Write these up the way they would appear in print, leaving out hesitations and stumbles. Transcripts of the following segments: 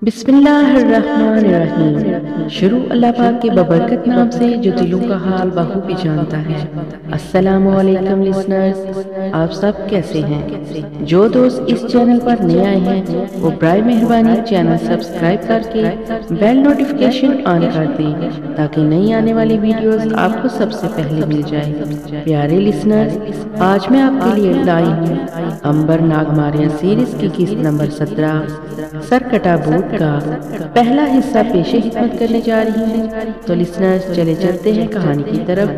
बिस्मिल्लाहिर्रहमानिर्रहीम। शुरू अल्लाह पाक के बबरकत नाम से जो दिलों का हाल बखूबी जानता है। अस्सलामु अलैकुम लिसनर्स, आप सब कैसे हैं? जो दोस्त इस चैनल पर नए आए हैं वो बराए मेहरबानी चैनल सब्सक्राइब करके बेल नोटिफिकेशन ऑन कर दें ताकि नई आने वाली वीडियोस आपको सबसे पहले मिल जाए। प्यारे लिसनर्स, आज मैं आपके लिए लाई हूँ अंबर नागमारियां सीरीज की किस्त नंबर 17 सरकटा बूट का पहला हिस्सा पेशे खिदमत करने जा रही हूँ। तो लिसनर्स, चले चलते हैं कहानी की तरफ।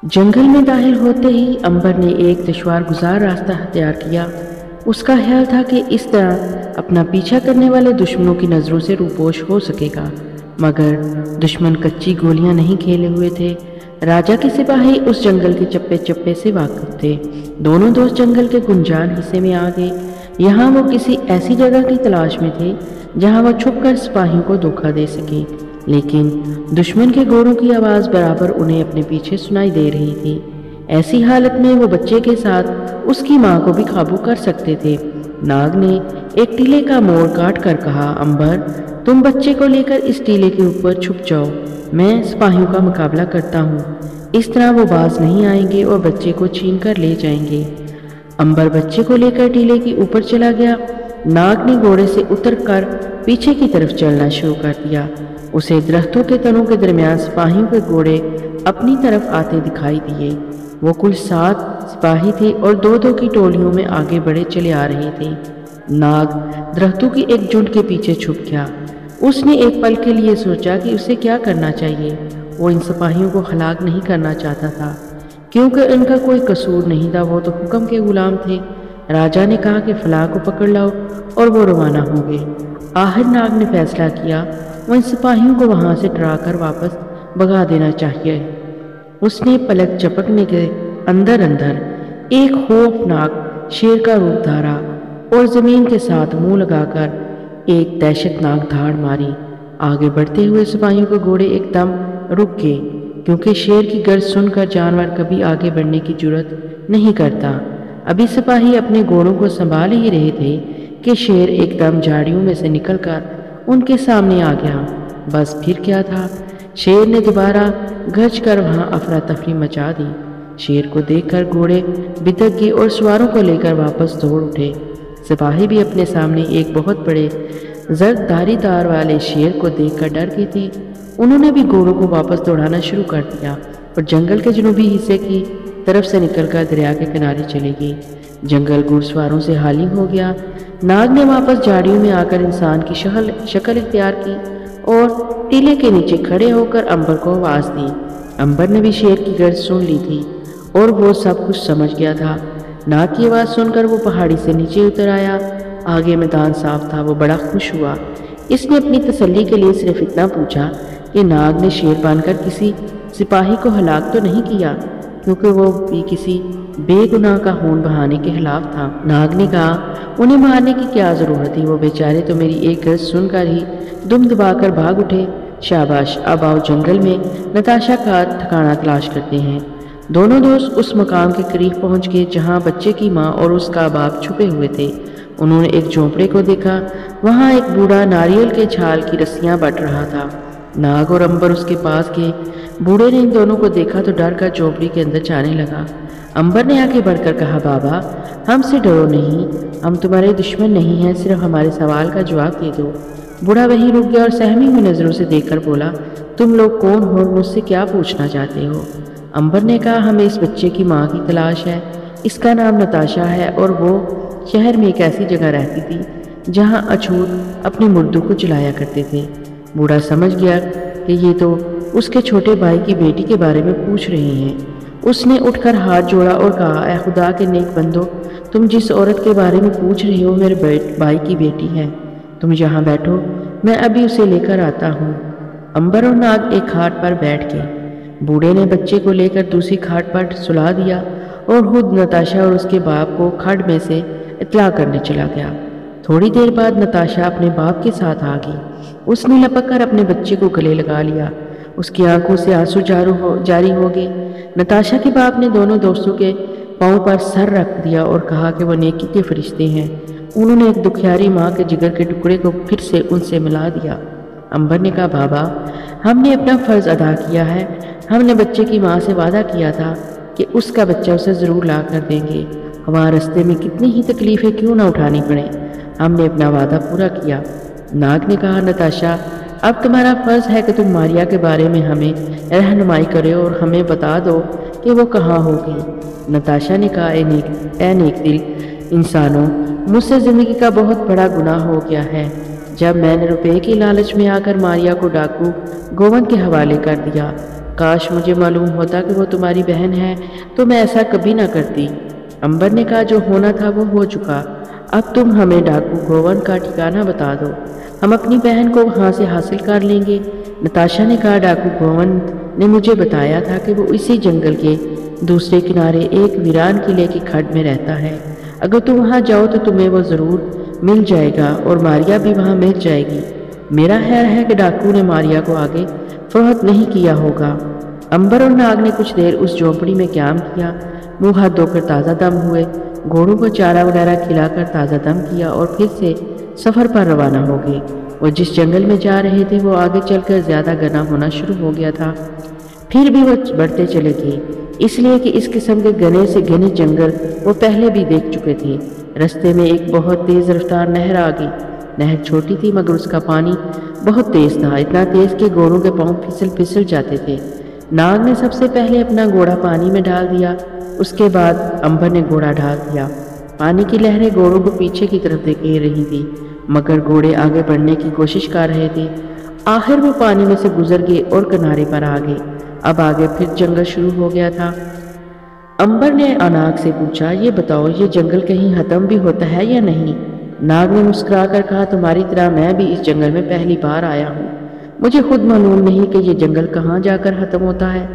जंगल में दाखिल होते ही अंबर ने एक दुश्वार गुजार रास्ता अख्तियार किया। उसका ख्याल था कि इस तरह अपना पीछा करने वाले दुश्मनों की नज़रों से रूपोश हो सकेगा, मगर दुश्मन कच्ची गोलियां नहीं खेले हुए थे। राजा के सिपाही उस जंगल के चप्पे चप्पे से वाकिफ थे। दोनों दोस्त जंगल के गुंजान हिस्से में आ गए। यहाँ वो किसी ऐसी जगह की तलाश में थे जहाँ वो छुपकर सिपाहियों को धोखा दे सके, लेकिन दुश्मन के घोड़ों की आवाज़ बराबर उन्हें अपने पीछे सुनाई दे रही थी। ऐसी हालत में वो बच्चे के साथ उसकी माँ को भी काबू कर सकते थे। नाग ने एक टीले का मोड़ काट कर कहा, अंबर, तुम बच्चे को लेकर इस टीले के ऊपर छुप जाओ, मैं सिपाहियों का मुकाबला करता हूँ। इस तरह वो बाज नहीं आएंगे और बच्चे को छीन कर ले जाएंगे। अंबर बच्चे को लेकर टीले के ऊपर चला गया। नाग ने घोड़े से उतरकर पीछे की तरफ चलना शुरू कर दिया। उसे दरख्तों के तनों के दरमियान सिपाहियों के घोड़े अपनी तरफ आते दिखाई दिए। वो कुल 7 सिपाही थे और दो दो की टोलियों में आगे बढ़े चले आ रहे थे। नाग दरख्तों की एक झुंड के पीछे छुप गया। उसने एक पल के लिए सोचा कि उसे क्या करना चाहिए। वो इन सिपाहियों को हलाक नहीं करना चाहता था, क्योंकि इनका कोई कसूर नहीं था, वो तो हुक्म के गुलाम थे। राजा ने कहा कि फलां को पकड़ लाओ और वो रवाना हो गए। आखिर नाग ने फैसला किया वो इन सिपाहियों को वहां से डरा कर वापस भगा देना चाहिए। उसने पलक झपकने के अंदर अंदर एक खौफनाक शेर का रूप धारा और जमीन के साथ मुंह लगाकर एक दहशतनाक धाड़ मारी। आगे बढ़ते हुए सिपाहियों के घोड़े एकदम रुक गए, क्योंकि शेर की गर्ज सुनकर जानवर कभी आगे बढ़ने की जुर्रत नहीं करता। अभी सिपाही अपने घोड़ों को संभाल ही रहे थे कि शेर एकदम झाड़ियों में से निकलकर उनके सामने आ गया। बस फिर क्या था, शेर ने दोबारा गरज कर वहां अफरा तफरी मचा दी। शेर को देखकर घोड़े बिदक गए और सवारों को लेकर वापस दौड़ उठे। सिपाही भी अपने सामने एक बहुत बड़े जर्द धारीदार वाले शेर को देखकर डर गए थे। उन्होंने भी घोड़ों को वापस दौड़ाना शुरू कर दिया और जंगल के जनूबी हिस्से की तरफ से निकलकर दरिया के किनारे चले गए। जंगल घुड़सवारों से हाली हो गया। नाग ने वापस झाड़ियों में आकर इंसान की शक्ल इख्तियार की और टीले के नीचे खड़े होकर अंबर को आवाज़ दी। अंबर ने भी शेर की गर्ज सुन ली थी और वो सब कुछ समझ गया था। नाग की आवाज़ सुनकर वो पहाड़ी से नीचे उतर आया। आगे मैदान साफ था। वो बड़ा खुश हुआ। इसने अपनी तसल्ली के लिए सिर्फ इतना पूछा कि नाग ने शेर बांधकर किसी सिपाही को हलाक तो नहीं किया, क्योंकि वो भी किसी बेगुनाह का खून बहाने के खिलाफ था। नाग ने कहा, उन्हें मारने की क्या ज़रूरत थी, वो बेचारे तो मेरी एक गर्ज सुनकर ही दुम दबाकर भाग उठे। शाबाश, अब आओ जंगल में नताशा का ठिकाना तलाश करते हैं। दोनों दोस्त उस मकाम के करीब पहुंच गए जहां बच्चे की माँ और उसका बाप छुपे हुए थे। उन्होंने एक झोंपड़े को देखा। वहां एक बूढ़ा नारियल के छाल की रस्सियां बट रहा था। नाग और अंबर उसके पास गए। बूढ़े ने इन दोनों को देखा तो डर कर झोंपड़ी के अंदर जाने लगा। अंबर ने आगे बढ़कर कहा, बाबा, हमसे डरो नहीं, हम तुम्हारे दुश्मन नहीं हैं, सिर्फ हमारे सवाल का जवाब दे दो। बूढ़ा वहीं रुक गया और सहमी हुई नज़रों से देखकर बोला, तुम लोग कौन हो और मुझसे क्या पूछना चाहते हो? अंबर ने कहा, हमें इस बच्चे की माँ की तलाश है। इसका नाम नताशा है और वो शहर में एक ऐसी जगह रहती थी जहाँ अछूत अपने मुर्दों को जलाया करते थे। बूढ़ा समझ गया कि ये तो उसके छोटे भाई की बेटी के बारे में पूछ रहे हैं। उसने उठकर हाथ जोड़ा और कहा, ऐ खुदा के नेक बंदो, तुम जिस औरत के बारे में पूछ रहे हो मेरे भाई की बेटी है। तुम यहाँ बैठो, मैं अभी उसे लेकर आता हूँ। अंबर और नाग एक खाट पर बैठ गए। बूढ़े ने बच्चे को लेकर दूसरी खाट पर सुला दिया और खुद नताशा और उसके बाप को खड्ड में से इत्तला करने चला गया। थोड़ी देर बाद नताशा अपने बाप के साथ आ गई। उसने लपक कर अपने बच्चे को गले लगा लिया। उसकी आंखों से आंसू जारी हो गए। नताशा के बाप ने दोनों दोस्तों के پاؤں پر سر رکھ دیا اور کہا کہ وہ نیکی کے فرشتے ہیں۔ انہوں نے ایک دکھیاری ماں کے جگر کے ٹکڑے کو پھر سے ان سے ملا دیا۔ عنبر نے کہا بابا ہم نے اپنا فرض ادا کیا ہے، ہم نے بچے کی ماں سے وعدہ کیا تھا کہ اس کا بچہ اسے ضرور لا کر دیں گے، ہمارے راستے میں کتنی ہی تکلیفیں کیوں نہ اٹھانی پڑیں، ہم نے اپنا وعدہ پورا کیا۔ ناگ نے کہا نتاشا اب تمہارا فرض ہے کہ تم ماریا کے بارے میں ہمیں رہنمائی کرے اور ہمیں بتا دو کہ وہ کہاں ہوگی۔ نتاشا نے کہا اے نیک دل انسانوں، مجھ سے زندگی کا بہت بڑا گناہ ہو گیا ہے۔ جب میں نے روپے کی لالچ میں آ کر ماریا کو ڈاکو گووند کے حوالے کر دیا، کاش مجھے معلوم ہوتا کہ وہ تمہاری بہن ہے تو میں ایسا کبھی نہ کرتی۔ عنبر نے کہا جو ہونا تھا وہ ہو چکا، اب تم ہمیں ڈاکو گووند کا ٹھکانہ بتا دو، ہم اپنی بہن کو وہاں سے حاصل کر لیں گے۔ نتاشا نے کہا ڈاکو گووند نے مجھے بتایا تھا کہ وہ اسی جنگل کے دوسرے کنارے ایک ویران قلعے کی کھڈ میں رہتا ہے، اگر تم وہاں جاؤ تو تمہیں وہ ضرور مل جائے گا اور ماریا بھی وہاں مل جائے گی۔ میرا خیال ہے کہ ڈاکو نے ماریا کو آگے فروخت نہیں کیا ہوگا۔ عنبر اور ناگ نے کچھ دیر اس جھونپڑی میں قیام کیا، منہ ہاتھ دھو کر تازہ دم ہوئے، گھوڑوں کو چارہ وغیرہ کھلا کر تازہ دم کیا اور پھر سے سفر پر روانہ ہو گئے۔ وہ جس جنگل میں جا رہے تھے وہ آگے چل کر زیادہ گھنا ہونا شروع ہو گیا تھا، پھر بھی وہ بڑھتے چلے گئے، اس لیے کہ اس قسم کے گھنے سے گھنے جنگل وہ پہلے بھی دیکھ چکے تھے۔ رستے میں ایک بہت تیز رفتار نہر آ گئی۔ نہر چھوٹی تھی مگر اس کا پانی بہت تیز تھا، اتنا تیز کہ گھوڑوں کے پاؤں پھسل جاتے تھے۔ ناگ نے سب سے پہلے اپنا گھوڑا پانی میں ڈال دیا، اس کے بعد عنبر نے گھوڑا ڈال دیا۔ پانی کی لہریں گھوڑوں کو پیچھے کی طرف دھکیل رہی تھی مگر گھوڑے آگے بڑھنے کی کوشش کر رہے تھے۔ آخر وہ پانی میں سے گزر گئے اور کنارے پر آ گئے۔ اب آگے پھر جنگل شروع ہو گیا تھا۔ عنبر نے ناگ سے پوچھا یہ بتاؤ یہ جنگل کہیں ختم بھی ہوتا ہے یا نہیں؟ ناگ نے مسکرا کر کہا تمہاری طرح میں بھی اس جنگل میں پہلی بار آیا ہوں، مجھے خود معلوم نہیں کہ یہ جنگل کہاں جا کر ختم ہوتا ہے۔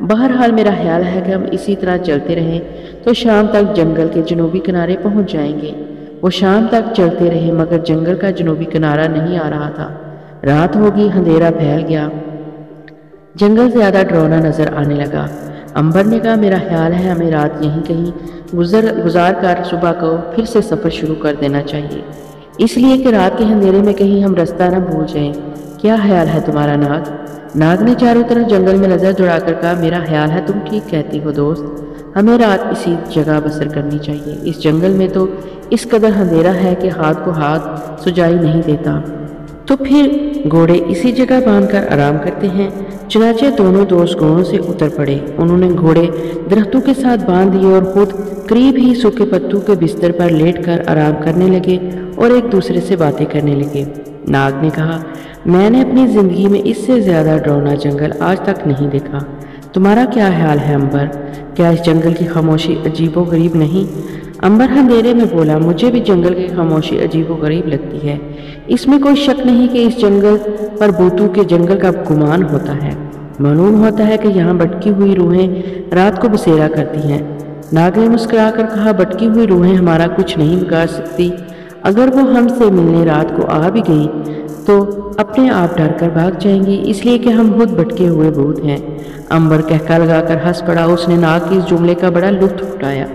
بہرحال میرا خیال ہے کہ ہم اسی طرح چلتے رہیں تو شام تک جنگل کے جنوبی کنارے پہنچ جائیں گے۔ وہ شام تک چلتے رہے مگر جنگل کا جنوبی کنارہ نہیں آ رہا تھا۔ رات ہوگی، اندھیرا پھیل گیا، جنگل زیادہ ڈراؤنا نظر آنے لگا۔ عنبر نے کہا میرا خیال ہے ہمیں رات یہیں کہیں گزار کر صبح کو پھر سے سفر شروع کر دینا چاہیے، اس لیے کہ رات کے اندھیرے میں کہیں ہم راستہ نہ بھول جائیں۔ کیا خیال ہے تمہارا ناگ؟ ناگ نے چاروں طرف جنگل میں نظر دوڑا کر کہا میرا خیال ہے تم ٹھیک کہتی ہو دوست، ہمیں رات اسی جگہ بسر کرنی چاہیے۔ اس جنگل میں تو اس قدر اندھیرا ہے کہ ہاتھ کو ہاتھ سجائی نہیں دیتا، تو پھر گھوڑے اسی جگہ باندھ کر آرام کرتے ہیں۔ چنانچہ دونوں دوست گھوڑوں سے اتر پڑے، انہوں نے گھوڑے درختوں کے ساتھ باندھ دیے اور خود قریب ہی سوکھے پتوں کے بستر پر لیٹ کر آرام کرنے لگے اور ایک دوسرے سے باتیں کرنے لگے۔ ناگ نے کہا میں نے اپنی زندگی میں اس سے زیادہ ڈراؤنا جنگل آج تک نہیں دیکھا، تمہارا کیا خیال ہے عنبر؟ کیا اس جنگل کی خاموشی عجیب و غریب نہیں؟ عنبر اندھیرے میں بولا مجھے بھی جنگل کی خاموشی عجیب و غریب لگتی ہے، اس میں کوئی شک نہیں کہ اس جنگل پر بھوتوں کے جنگل کا گمان ہوتا ہے، معلوم ہوتا ہے کہ یہاں بھٹکی ہوئی روحیں رات کو بسیرا کرتی ہیں۔ ناگ نے مسکرا کر کہا بھٹکی ہوئی روحیں ہمارا کچھ نہیں بگاڑ سکتی، اگر وہ ہم سے ملنے رات کو آ بھی گئی تو اپنے آپ ڈر کر بھاگ جائیں گی، اس لیے کہ ہم خود بھٹکے ہوئے بھوت ہیں۔ عنبر کہکا لگا کر ہنس پڑا، اس نے ناگ کی اس جملے کا بڑا لطف اٹھایا۔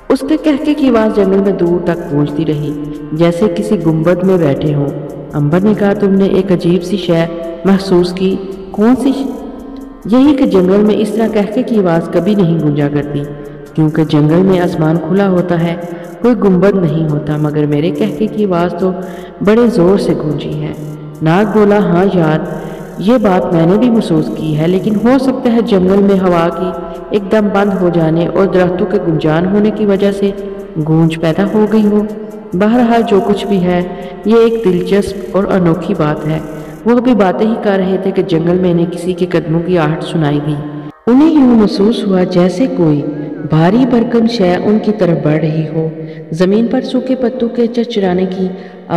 اس کے کہکے کی آواز جنگل میں دور تک گونجتی رہی جیسے کسی گنبد میں بیٹھے ہوں۔ عنبر نے کہا تم نے ایک عجیب سی شے محسوس کی؟ کون سی؟ یہی کہ جنگل میں اس طرح کہکے کی آواز کبھی نہیں گونجا کرتی، کیونکہ جنگل میں آسمان کھلا ہوتا ہے، کوئی گنبد نہیں ہوتا، مگر میرے کہکے کی آواز تو بڑے زور سے گونجی ہے۔ ناگ بولا ہاں یار یہ بات میں نے بھی محسوس کی ہے، لیکن ہو سکتا ہے جنگل میں ہوا کی ایک دم بند ہو جانے اور درختوں کے گنجان ہونے کی وجہ سے گونج پیدا ہو گئی ہو۔ بہرحال جو کچھ بھی ہے یہ ایک دلچسپ اور انوکھی بات ہے۔ وہ بھی باتیں ہی کر رہے تھے کہ جنگل میں انہیں کسی کے قدموں کی آہٹ سنائی دی۔ انہیں یوں محسوس ہوا جیسے کوئی بھاری بھرکم شے ان کی طرف بڑھ رہی ہو۔ زمین پر سوکھے پتوں کے چرچرانے کی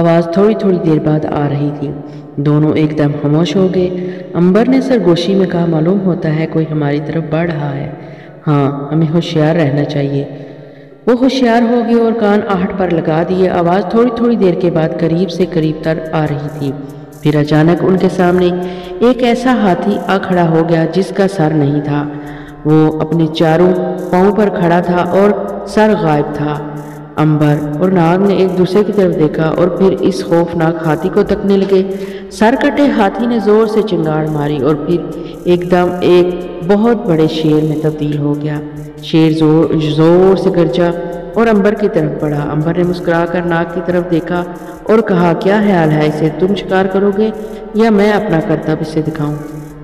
آواز تھوڑی تھوڑی دیر بعد آ رہی تھی۔ دونوں ایک دم خاموش ہو گئے۔ عنبر نے سرگوشی میں کہا معلوم ہوتا ہے کوئی ہماری طرف بڑھ رہا ہے، ہاں ہمیں ہوشیار رہنا چاہیے۔ وہ ہوشیار ہو گئے اور کان آہٹ پر لگا دیے۔ آواز تھوڑی تھوڑی دیر کے بعد قریب سے قریب تر آ رہی تھی، پھر اچانک ان کے سامنے ایک ایسا ہاتھی آ کھڑا ہو گیا جس کا سر نہیں تھا، وہ اپنے چاروں پاؤں پر کھڑا تھا اور سر غائب تھا۔ امبر اور ناگ نے ایک دوسرے کی طرف دیکھا اور پھر اس خوفناک ہاتھی کو تکنے لگے۔ سر کٹے ہاتھی نے زور سے چنگاڑ ماری اور پھر ایک دم ایک بہت بڑے شیر میں تبدیل ہو گیا۔ شیر زور سے گرجا اور امبر کی طرف بڑھا۔ امبر نے مسکرا کر ناگ کی طرف دیکھا اور کہا، کیا خیال ہے، اسے تم شکار کرو گے یا میں اپنا کرتب اسے دکھاؤں؟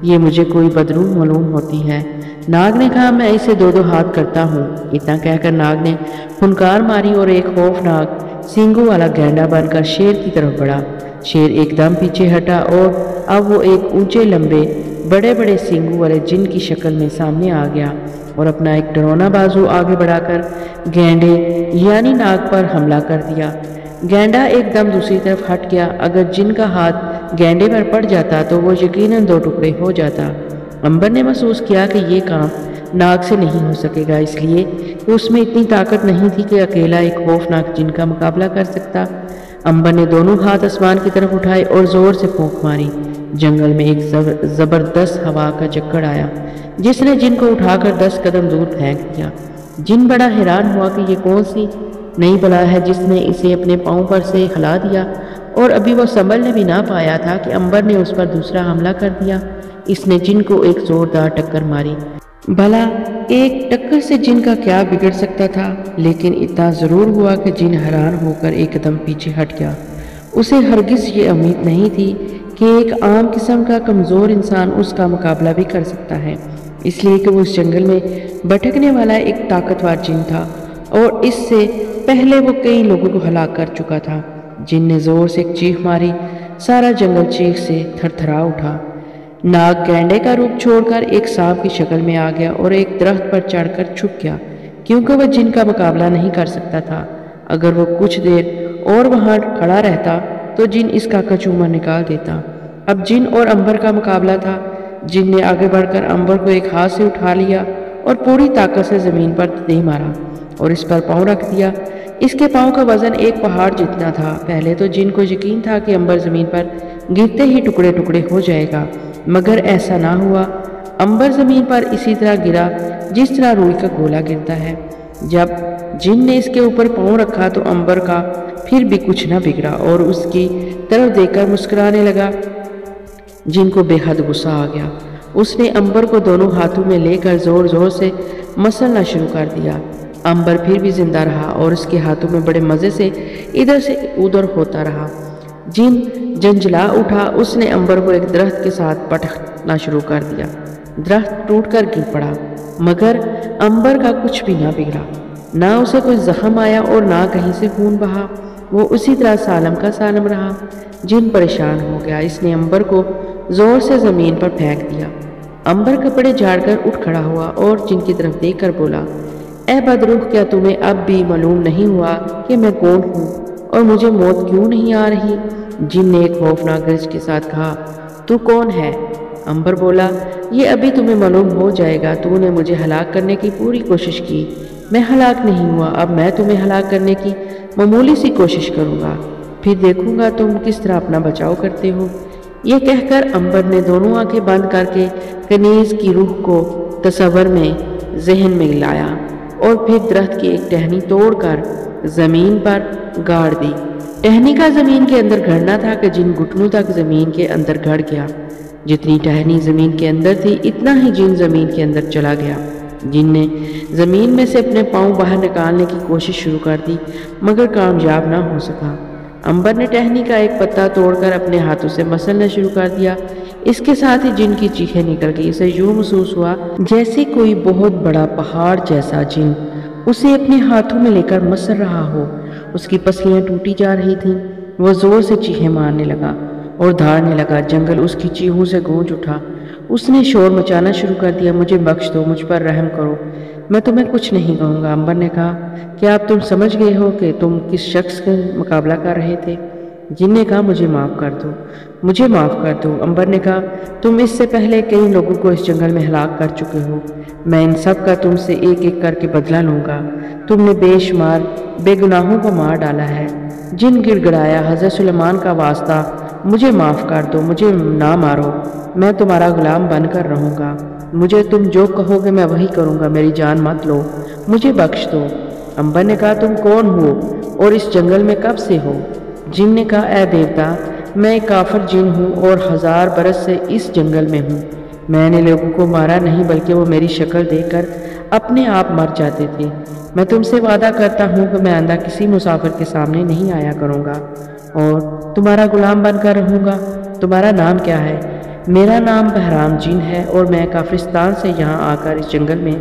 یہ مجھے کوئی بدروح معلوم ہوتی ہے۔ ناگ نے کہا، میں اسے دو ہاتھ کرتا ہوں۔ اتنا کہہ کر ناگ نے پھنکار ماری اور ایک خوفناک سینگوں والا گینڈا بن کر شیر کی طرف بڑھا۔ شیر ایک دم پیچھے ہٹا اور اب وہ ایک اونچے لمبے بڑے بڑے سینگوں والے جن کی شکل میں سامنے آ گیا اور اپنا ایک ڈرونا بازو آگے بڑھا کر گینڈے یعنی ناگ پر حملہ کر دیا۔ گینڈا ایک دم دوسری طرف ہٹ گیا۔ اگر جن کا ہاتھ گینڈے پر پڑ جاتا تو وہ یقیناً دو ٹکڑے ہو جاتا۔ امبر نے محسوس کیا کہ یہ کام ناگ سے نہیں ہو سکے گا، اس لیے کہ اس میں اتنی طاقت نہیں تھی کہ اکیلا ایک خوفناک جن کا مقابلہ کر سکتا۔ امبر نے دونوں ہاتھ آسمان کی طرف اٹھائے اور زور سے پھونک ماری۔ جنگل میں ایک زبردست ہوا کا جھکڑ آیا جس نے جن کو اٹھا کر 10 قدم دور پھینک دیا۔ جن بڑا حیران ہوا کہ یہ کون سی نئی بلا ہے جس نے اسے اپنے پاؤں پر سے ہلا دیا، اور ابھی وہ سنبھلنے بھی نہ پایا تھا کہ امبر نے اس پر دوسرا حملہ کر دیا۔ اس نے جن کو ایک زوردار ٹکر ماری۔ بھلا ایک ٹکر سے جن کا کیا بگڑ سکتا تھا، لیکن اتنا ضرور ہوا کہ جن حیران ہو کر ایک قدم پیچھے ہٹ گیا۔ اسے ہرگز یہ امید نہیں تھی کہ ایک عام قسم کا کمزور انسان اس کا مقابلہ بھی کر سکتا ہے، اس لیے کہ وہ اس جنگل میں بھٹکنے والا ایک طاقتور جن تھا اور اس سے پہلے وہ کئی لوگوں کو ہلاک کر چکا تھا۔ جن نے زور سے ایک چیخ ماری، سارا جنگل چیخ سے تھر تھرا اٹھا۔ ناگ گینڈے کا روپ چھوڑ کر ایک سانپ کی شکل میں آ گیا اور ایک درخت پر چڑھ کر چھپ گیا، کیونکہ وہ جن کا مقابلہ نہیں کر سکتا تھا۔ اگر وہ کچھ دیر اور وہاں کھڑا رہتا تو جن اس کا کچومر نکال دیتا۔ اب جن اور امبر کا مقابلہ تھا۔ جن نے آگے بڑھ کر امبر کو ایک ہاتھ سے اٹھا لیا اور پوری طاقت سے زمین پر دے مارا اور اس پر پاؤں رکھ دیا۔ اس کے پاؤں کا وزن ایک پہاڑ جتنا تھا۔ پہلے تو جن کو یقین تھا کہ امبر زمین پر گرتے ہی ٹکڑے ٹکڑے ہو جائے گا، مگر ایسا نہ ہوا۔ امبر زمین پر اسی طرح گرا جس طرح روئی کا گولا گرتا ہے۔ جب جن نے اس کے اوپر پاؤں رکھا تو امبر کا پھر بھی کچھ نہ بگڑا اور اس کی طرف دیکھ کر مسکرانے لگا۔ جن کو بے حد غصہ آ گیا۔ اس نے امبر کو دونوں ہاتھوں میں لے کر زور زور سے مسلنا شروع کر دیا۔ امبر پھر بھی زندہ رہا اور اس کے ہاتھوں میں بڑے مزے سے ادھر سے ادھر ہوتا رہا۔ جن جنجلا اٹھا۔ اس نے امبر کو ایک درخت کے ساتھ پٹکنا شروع کر دیا۔ درخت ٹوٹ کر گر پڑا، مگر امبر کا کچھ بھی نہ بگڑا، نہ اسے کوئی زخم آیا اور نہ کہیں سے خون بہا۔ وہ اسی طرح سالم کا سالم رہا۔ جن پریشان ہو گیا۔ اس نے امبر کو زور سے زمین پر پھینک دیا۔ امبر کپڑے جھاڑ کر اٹھ کھڑا ہوا اور جن کی طرف دیکھ کر بولا، اے بدروح، کیا تمہیں اب بھی معلوم نہیں ہوا کہ میں کون ہوں اور مجھے موت کیوں نہیں آ رہی؟ جن نے ایک خوفناک گرج کے ساتھ کہا، تو کون ہے؟ امبر بولا، یہ ابھی تمہیں معلوم ہو جائے گا۔ تو نے مجھے ہلاک کرنے کی پوری کوشش کی، میں ہلاک نہیں ہوا۔ اب میں تمہیں ہلاک کرنے کی معمولی سی کوشش کروں گا، پھر دیکھوں گا تم کس طرح اپنا بچاؤ کرتے ہو۔ یہ کہہ کر امبر نے دونوں آنکھیں بند کر کے کنیز کی روح کو تصور میں ذہن میں لایا اور پھر درخت کی ایک ٹہنی توڑ کر زمین پر گاڑ دی۔ ٹہنی کا زمین کے اندر گھڑنا تھا کہ جن گھٹنوں تک زمین کے اندر گھڑ گیا۔ جتنی ٹہنی زمین کے اندر تھی اتنا ہی جن زمین کے اندر چلا گیا۔ جن نے زمین میں سے اپنے پاؤں باہر نکالنے کی کوشش شروع کر دی، مگر کامیاب نہ ہو سکا۔ امبر نے ٹہنی کا ایک پتا توڑ کر اپنے ہاتھوں سے مسلنا شروع کر دیا۔ اس کے ساتھ ہی جن کی چیخیں نکل گئی۔ اسے یوں محسوس ہوا جیسے کوئی بہت بڑا پہاڑ جیسا جن اسے اپنے ہاتھوں میں لے کر مسل رہا ہو۔ اس کی پسلیاں ٹوٹی جا رہی تھیں۔ وہ زور سے چیخیں مارنے لگا اور دھاڑنے لگا۔ جنگل اس کی چیخوں سے گونج اٹھا۔ اس نے شور مچانا شروع کر دیا، مجھے بخش دو، مجھ پر رحم کرو، میں تمہیں کچھ نہیں کہوں گا۔ امبر نے کہا، کیا اب تم سمجھ گئے ہو کہ تم کس شخص کا مقابلہ کر رہے تھے؟ جن نے کہا، مجھے معاف کر دو، مجھے معاف کر دو۔ امبر نے کہا، تم اس سے پہلے کئی لوگوں کو اس جنگل میں ہلاک کر چکے ہو، میں ان سب کا تم سے ایک ایک کر کے بدلہ لوں گا۔ تم نے بے شمار بے گناہوں کو مار ڈالا ہے۔ جن گڑ گڑایا، حضرت سلیمان کا واسطہ، مجھے معاف کر دو، مجھے نہ مارو، میں تمہارا غلام بن کر رہوں گا۔ مجھے تم جو کہو گے میں وہی کروں گا، میری جان مت لو، مجھے بخش دو۔ امبر نے کہا تم کون ہو اور اس جنگل میں کب سے ہو؟ جن نے کہا اے دیوتا، میں ایک کافر جن ہوں اور 1000 برس سے اس جنگل میں ہوں۔ میں نے لوگوں کو مارا نہیں بلکہ وہ میری شکل دیکھ کر اپنے آپ مر جاتے تھے۔ میں تم سے وعدہ کرتا ہوں کہ میں آئندہ کسی مسافر کے سامنے نہیں آیا کروں گا اور تمہارا غلام بن کر رہوں گا۔ تمہارا نام کیا ہے؟ میرا نام بہرام جن ہے اور میں کافرستان سے یہاں آ کر اس جنگل میں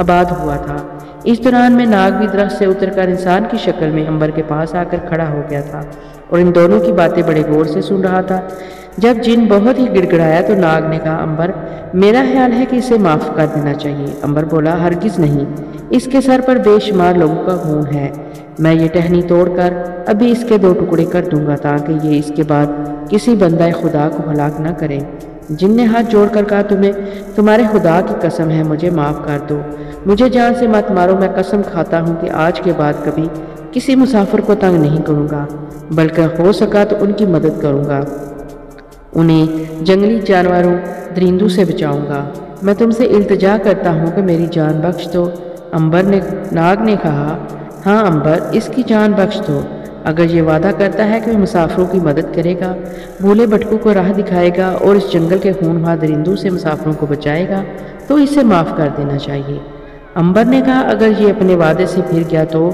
آباد ہوا تھا۔ اس دوران میں ناگ بھی درخت سے اتر کر انسان کی شکل میں امبر کے پاس آ کر کھڑا ہو گیا تھا اور ان دونوں کی باتیں بڑے غور سے سن رہا تھا۔ جب جن بہت ہی گڑ گڑایا تو ناگ نے کہا امبر، میرا خیال ہے کہ اسے معاف کر دینا چاہیے۔ امبر بولا ہرگز نہیں، اس کے سر پر بے شمار لوگوں کا خون ہے، میں یہ ٹہنی توڑ کر ابھی اس کے 2 ٹکڑے کر دوں گا تاکہ یہ اس کے بعد کسی بندہ خدا کو ہلاک نہ کرے۔ جن نے ہاتھ جوڑ کر کہا تمہارے خدا کی قسم ہے، مجھے معاف کر دو، مجھے جان سے مت مارو، میں قسم کھاتا ہوں کہ آج کے بعد کبھی کسی مسافر کو تنگ نہیں کروں گا بلکہ ہو سکا تو ان کی مدد کروں گا، انہیں جنگلی جانوروں درندوں سے بچاؤں گا۔ میں تم سے التجا کرتا ہوں کہ میری جان بخش دو۔ ناگ نے کہا ہاں امبر، اس کی جان بخش دو، اگر یہ وعدہ کرتا ہے کہ وہ مسافروں کی مدد کرے گا، بھولے بھٹکوں کو راہ دکھائے گا اور اس جنگل کے خونخوار درندوں سے مسافروں کو بچائے گا تو اسے معاف کر دینا چاہیے۔ امبر نے کہا اگر یہ اپنے وعدے سے پھر گیا تو؟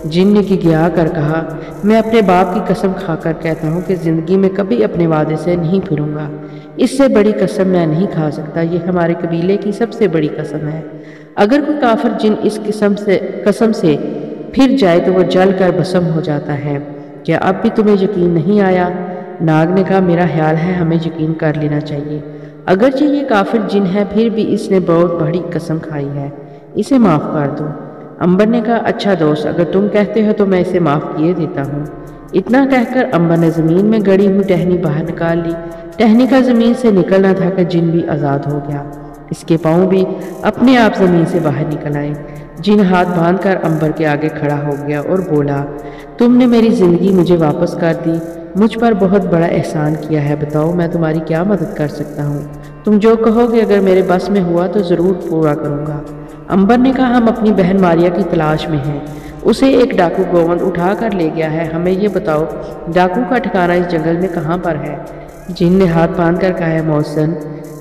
جن نے گیا کر کہا میں اپنے باپ کی قسم کھا کر کہتا ہوں کہ زندگی میں کبھی اپنے وعدے سے نہیں پھروں گا، اس سے بڑی قسم میں نہیں کھا سکتا، یہ ہمارے قبیلے کی سب سے بڑی قسم ہے۔ اگر کوئی کافر جن اس قسم سے پھر جائے تو وہ جل کر بھسم ہو جاتا ہے۔ کیا اب بھی تمہیں یقین نہیں آیا؟ ناگ نے کہا میرا خیال ہے ہمیں یقین کر لینا چاہیے، اگرچہ یہ کافر جن ہے پھر بھی اس نے بہت بڑی قسم کھائی ہے، اسے معاف کر دو۔ امبر نے کہا اچھا دوست، اگر تم کہتے ہو تو میں اسے معاف کیے دیتا ہوں۔ اتنا کہہ کر امبر نے زمین میں گڑی ہوئی ٹہنی باہر نکال لی۔ ٹہنی کا زمین سے نکلنا تھا کہ جن بھی آزاد ہو گیا، اس کے پاؤں بھی اپنے آپ زمین سے باہر نکل آئے۔ جن ہاتھ باندھ کر امبر کے آگے کھڑا ہو گیا اور بولا تم نے میری زندگی مجھے واپس کر دی، مجھ پر بہت بڑا احسان کیا ہے، بتاؤ میں تمہاری کیا مدد کر سکتا ہوں؟ تم جو کہو گے اگر میرے بس میں ہوا تو ضرور پورا کروں گا۔ امبر نے کہا ہم اپنی بہن ماریا کی تلاش میں ہیں، اسے ایک ڈاکو گووند اٹھا کر لے گیا ہے، ہمیں یہ بتاؤ ڈاکو کا ٹھکانہ اس جنگل میں کہاں پر ہے؟ جن نے ہاتھ باندھ کر کہا ہے محسن،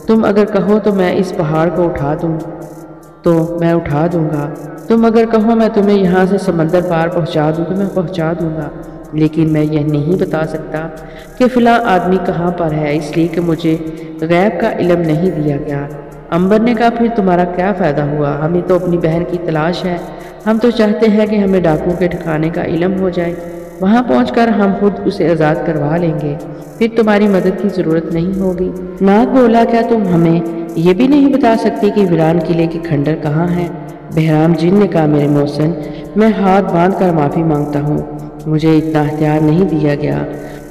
تم اگر کہو تو میں اس پہاڑ کو اٹھا دوں گا، تم اگر کہو میں تمہیں یہاں سے سمندر پار پہنچا دوں تو میں پہنچا دوں گا، لیکن میں یہ نہیں بتا سکتا کہ فلاں آدمی کہاں پر ہے، اس لیے کہ مجھے غیب کا علم نہیں دیا گیا۔ امبر نے کہا پھر تمہارا کیا فائدہ ہوا؟ ہمیں تو اپنی بہن کی تلاش ہے، ہم تو چاہتے ہیں کہ ہمیں ڈاکو کے ٹھکانے کا علم ہو جائے، وہاں پہنچ کر ہم خود اسے آزاد کروا لیں گے، پھر تمہاری مدد کی ضرورت نہیں ہوگی۔ ناگ بولا کیا تم ہمیں یہ بھی نہیں بتا سکتی کہ ویران قلعے کے کھنڈر کہاں ہے؟ بہرام جن نے کہا میرے محسن، میں ہاتھ باندھ کر معافی مانگتا ہوں، مجھے اتنا اختیار نہیں دیا گیا،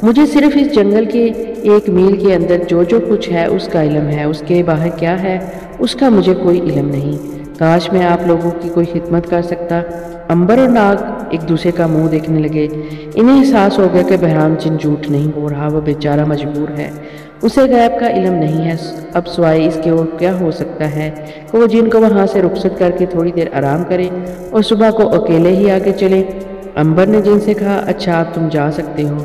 مجھے صرف اس جنگل کے 1 میل کے اندر جو کچھ ہے اس کا علم ہے، اس کے باہر کیا ہے اس کا مجھے کوئی علم نہیں، کاش میں آپ لوگوں کی کوئی خدمت کر سکتا۔ امبر اور ناگ ایک دوسرے کا منہ دیکھنے لگے، انہیں احساس ہو گیا کہ بہرام جن جھوٹ نہیں بول رہا، وہ بیچارہ مجبور ہے، اسے غیب کا علم نہیں ہے، اب سوائے اس کے اور کیا ہو سکتا ہے کہ وہ جن کو وہاں سے رخصت کر کے تھوڑی دیر آرام کرے اور صبح کو اکیلے ہی آگے چلے۔ امبر نے جن سے کہا اچھا اب تم جا سکتے ہو،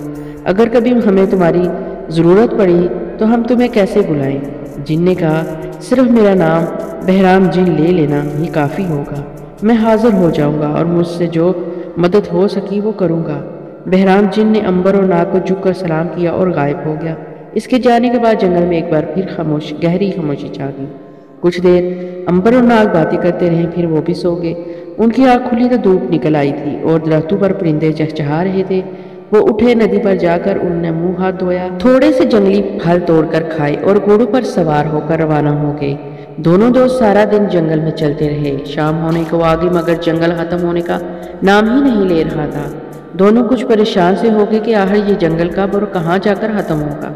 اگر کبھی ہمیں تمہاری ضرورت پڑی تو ہم تمہیں کیسے بلائیں؟ جن نے کہا صرف میرا نام بہرام جن لے لینا ہی کافی ہوگا، میں حاضر ہو جاؤں گا اور مجھ سے جو مدد ہو سکی وہ کروں گا۔ بہرام جن نے امبر اور ناگ کو جھک کر سلام کیا اور غائب ہو گیا۔ اس کے جانے کے بعد جنگل میں ایک بار پھر گہری خاموشی چھا گئی۔ کچھ دیر امبر اور ناگ باتیں کرتے رہے، پھر وہ بھی سو گئے۔ ان کی آنکھ کھلی تو دھوپ نکل آئی تھی اور درختوں پر پرندے چہچہا رہے تھے۔ وہ اٹھے، ندی پر جا کر انہوں نے منہ ہاتھ دھویا، تھوڑے سے جنگلی پھل توڑ کر کھائے اور گھوڑوں پر سوار ہو کر روانہ ہو گئے۔ دونوں دوست سارا دن جنگل میں چلتے رہے، شام ہونے کو آگے مگر جنگل ختم ہونے کا نام ہی نہیں لے رہا تھا۔ دونوں کچھ پریشان سے ہو گئے کہ آخر یہ جنگل کب اور کہاں جا کر ختم ہوگا۔